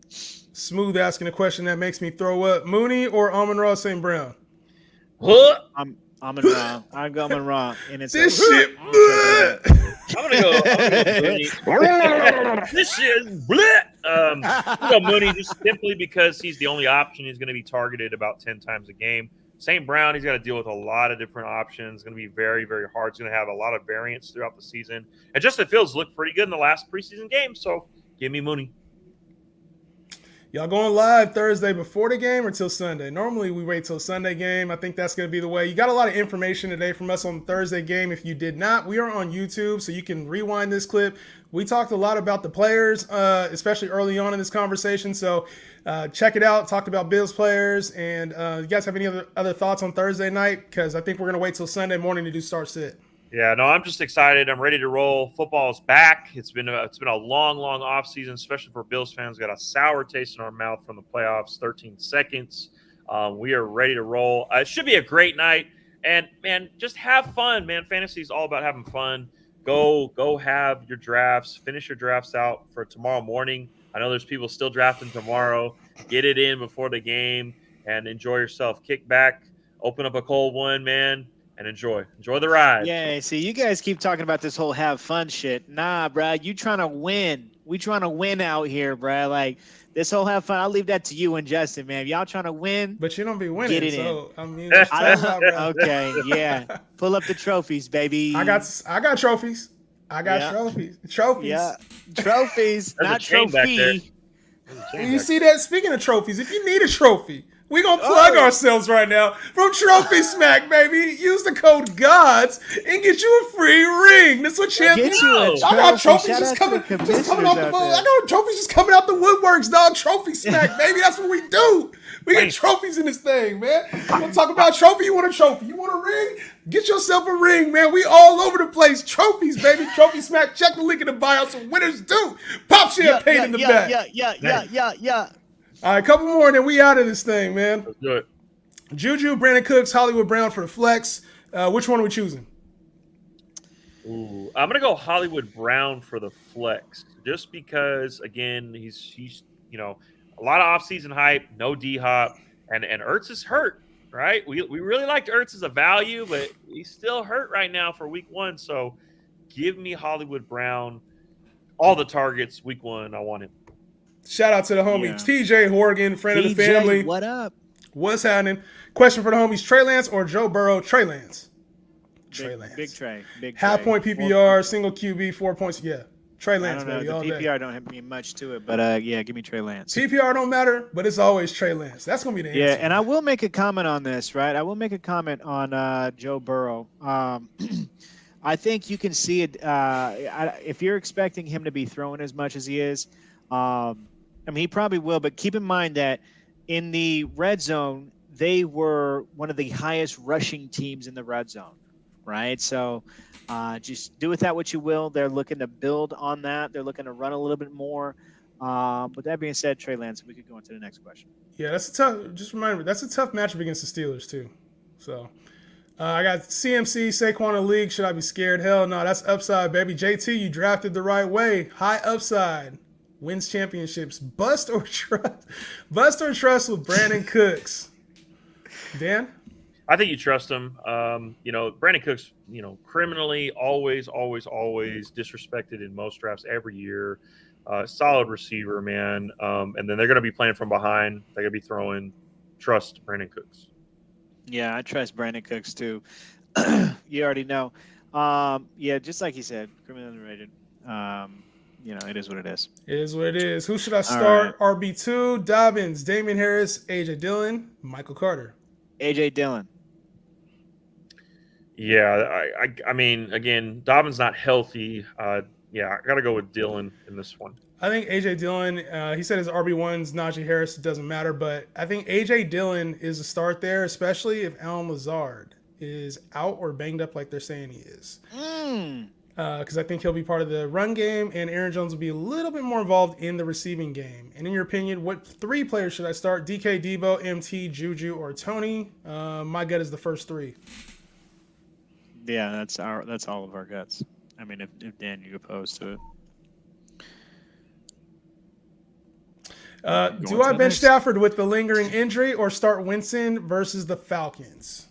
Smooth asking a question that makes me throw up. Mooney or Amon-Ra St. Brown? Amon-Ra. I'm going Amon-Ra, and it's this shit. I'm gonna go Mooney. This shit. I'm gonna go Mooney just simply because he's the only option. He's going to be targeted about 10 times a game. St. Brown, he's got to deal with a lot of different options. It's going to be very, very hard. It's going to have a lot of variance throughout the season. And Justin Fields looked pretty good in the last preseason game, so give me Mooney. Y'all going live Thursday before the game or till Sunday? Normally we wait till Sunday game. I think that's going to be the way. You got a lot of information today from us on the Thursday game. If you did not, we are on YouTube, so you can rewind this clip. We talked a lot about the players, especially early on in this conversation. So check it out. Talked about Bills players. And you guys have any other thoughts on Thursday night? Because I think we're going to wait till Sunday morning to do start sit. Yeah, no, I'm just excited. I'm ready to roll. Football's back. It's been a long, long off season, especially for Bills fans. Got a sour taste in our mouth from the playoffs. 13 seconds. We are ready to roll. It should be a great night. And man, just have fun, man. Fantasy is all about having fun. Go have your drafts. Finish your drafts out for tomorrow morning. I know there's people still drafting tomorrow. Get it in before the game and enjoy yourself. Kick back, open up a cold one, man. And enjoy the ride. Yeah, see, you guys keep talking about this whole have fun shit. Nah, bro, you trying to win. We trying to win out here, bro. Like, this whole have fun, I'll leave that to you and Justin, man. If y'all trying to win, but you don't be winning, get it so, in. I mean, Okay, yeah. Pull up the trophies, baby. I got trophies. Trophies. Yeah, trophies, There's not a chain back there. trophy. You see that? Speaking of trophies, if you need a trophy, we're going to plug ourselves right now from Trophy Smack, baby. Use the code GODS and get you a free ring. That's what champions do. I got trophies just coming out the I got trophies just coming out the woodworks, dog. Trophy Smack, baby. That's what we do. We get trophies in this thing, man. You want to talk about trophy? You want a trophy? You want a ring? Get yourself a ring, man. We all over the place. Trophies, baby. Trophy Smack. Check the link in the bio so winners do. Pop champagne in the back. Yeah. All right, couple more, and then we out of this thing, man. Let's do it. Juju, Brandon Cooks, Hollywood Brown for the flex. Which one are we choosing? Ooh, I'm gonna go Hollywood Brown for the flex, just because again he's a lot of offseason hype, no D Hop, and Ertz is hurt, right? We really liked Ertz as a value, but he's still hurt right now for week 1. So give me Hollywood Brown, all the targets week 1. I want him. Shout out to the homie TJ Horgan, friend of the family. What up? What's happening? Question for the homies: Trey Lance or Joe Burrow? Trey Lance. Trey Lance. Big Trey. Half point PPR, single QB, 4 points. Yeah, Trey Lance, baby, all day. PPR don't have me much to it, but yeah, give me Trey Lance. PPR don't matter, but it's always Trey Lance. That's gonna be the answer. Yeah, and I will make a comment on this, right? I will make a comment on Joe Burrow. I think you can see it if you're expecting him to be throwing as much as he is. I mean, he probably will, but keep in mind that in the red zone, they were one of the highest rushing teams in the red zone, right? So just do with that what you will. They're looking to build on that. They're looking to run a little bit more. With that being said, Trey Lance, we could go into the next question. Yeah, that's a tough. Just remember, that's a tough matchup against the Steelers too. So I got CMC, Saquon in the league. Should I be scared? Hell no, that's upside, baby. JT, you drafted the right way. High upside. Wins championships. Bust or trust with Brandon Cooks. Dan? I think you trust him. Brandon Cooks, criminally always disrespected in most drafts every year. Solid receiver, man. And then they're going to be playing from behind. They're going to be throwing. Trust Brandon Cooks. Yeah, I trust Brandon Cooks too. You already know. Yeah, just like you said, criminally underrated. It is what it is. It is what it is. Who should I start? Right. RB2, Dobbins, Damian Harris, AJ Dillon, Michael Carter. AJ Dillon. Yeah, I mean, again, Dobbins not healthy. I got to go with Dillon in this one. I think AJ Dillon, he said his RB1's Najee Harris. It doesn't matter, but I think AJ Dillon is a start there, especially if Allen Lazard is out or banged up like they're saying he is. Because I think he'll be part of the run game, and Aaron Jones will be a little bit more involved in the receiving game. And in your opinion, what 3 players should I start? DK, Debo, MT, Juju, or Tony? My gut is the first 3. Yeah, that's all of our guts. I mean, if Dan, you opposed to it. Do I bench Stafford with the lingering injury or start Winston versus the Falcons?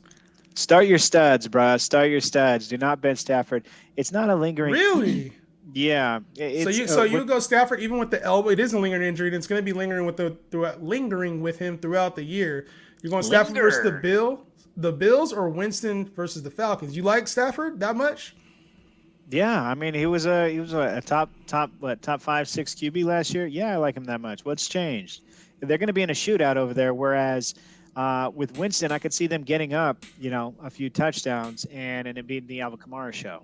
Start your studs, bro. Start your studs. Do not bench Stafford. It's not a lingering. Really? Yeah. So you go Stafford even with the elbow. It is a lingering injury, and it's going to be lingering with him throughout the year. You're going Stafford versus the Bills, or Winston versus the Falcons. You like Stafford that much? Yeah, I mean he was a top 5-6 QB last year. Yeah, I like him that much. What's changed? They're going to be in a shootout over there. Whereas with Winston, I could see them getting up, a few touchdowns and it being the Alvin Kamara show.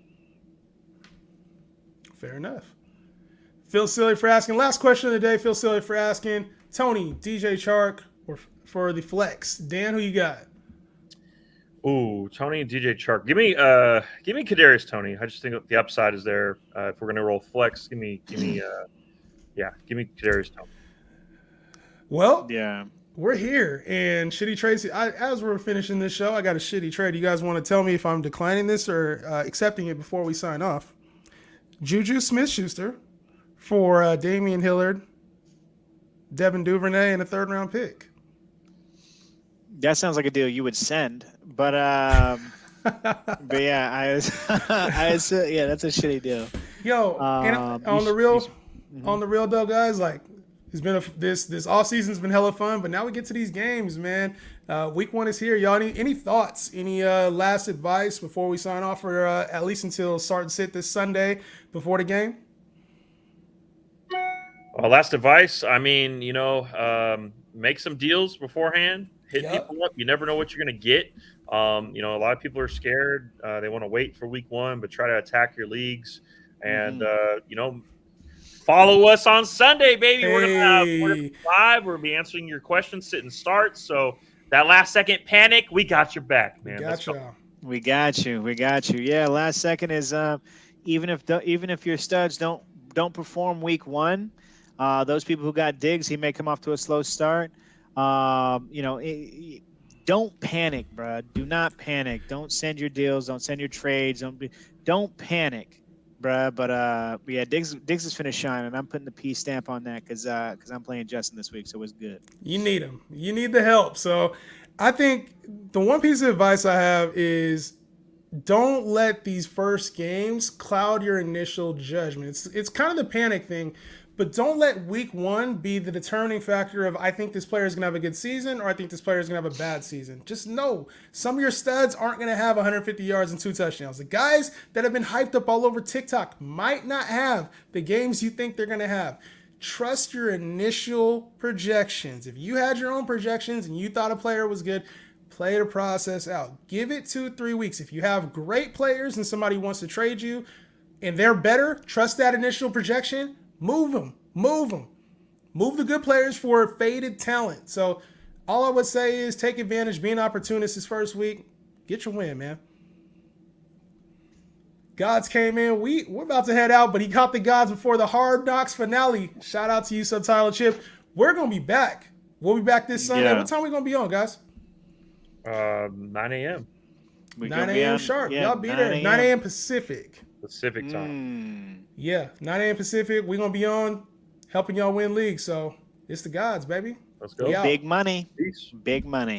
Fair enough. Phil Silly for asking. Last question of the day. Phil Silly for asking. Tony, DJ Chark, or for the flex. Dan, who you got? Ooh, Tony and DJ Chark. Give me Kadarius Tony. I just think the upside is there. If we're gonna roll flex, give me Kadarius Tony. Well, yeah, we're here, and shitty trades. As we're finishing this show, I got a shitty trade. You guys want to tell me if I'm declining this or accepting it before we sign off? Juju Smith-Schuster for Damian Hillard, Devin Duvernay, and a 3rd-round pick. That sounds like a deal you would send, but but yeah, that's a shitty deal. Yo, and on the real though, guys, like it's been this off season's been hella fun, but now we get to these games, man. Week 1 is here, y'all. Any thoughts? Any last advice before we sign off, or at least until start and sit this Sunday before the game? Last advice. I mean, make some deals beforehand. Hit people up. You never know what you're going to get. A lot of people are scared. They want to wait for week 1, but try to attack your leagues. And, follow us on Sunday, baby. Hey. We're going to be live. We'll be answering your questions, sit and start. So that last second panic, we got your back, man. We got you. Yeah, last second is even if your studs don't perform week 1, those people who got Diggs, he may come off to a slow start. Don't panic, bro. Do not panic. Don't send your deals. Don't send your trades. Don't panic, bro. But yeah, Diggs is finished shining. I'm putting the P stamp on that because I'm playing Justin this week, so it's good. You need him. You need the help. So I think the one piece of advice I have is don't let these first games cloud your initial judgment. It's kind of the panic thing. But don't let week 1 be the determining factor of I think this player is going to have a good season or I think this player is going to have a bad season. Just know some of your studs aren't going to have 150 yards and 2 touchdowns. The guys that have been hyped up all over TikTok might not have the games you think they're going to have. Trust your initial projections. If you had your own projections and you thought a player was good, play the process out. Give it 2-3 weeks. If you have great players and somebody wants to trade you and they're better, trust that initial projection. Move them. Move the good players for faded talent. So all I would say is take advantage, be an opportunist this first week. Get your win, man. Gods came in. We're about to head out, but he caught the Gods before the Hard Knocks finale. Shout out to you, Subtitle Chip. We're going to be back. We'll be back this Sunday. Yeah. What time are we going to be on, guys? 9 a.m. 9 a.m. sharp. Yeah, y'all be there. 9 a.m. Pacific time. Yeah, 9 a.m. Pacific. We're going to be on helping y'all win leagues. So it's the Gods, baby. Let's go. Big money. Peace. Big money.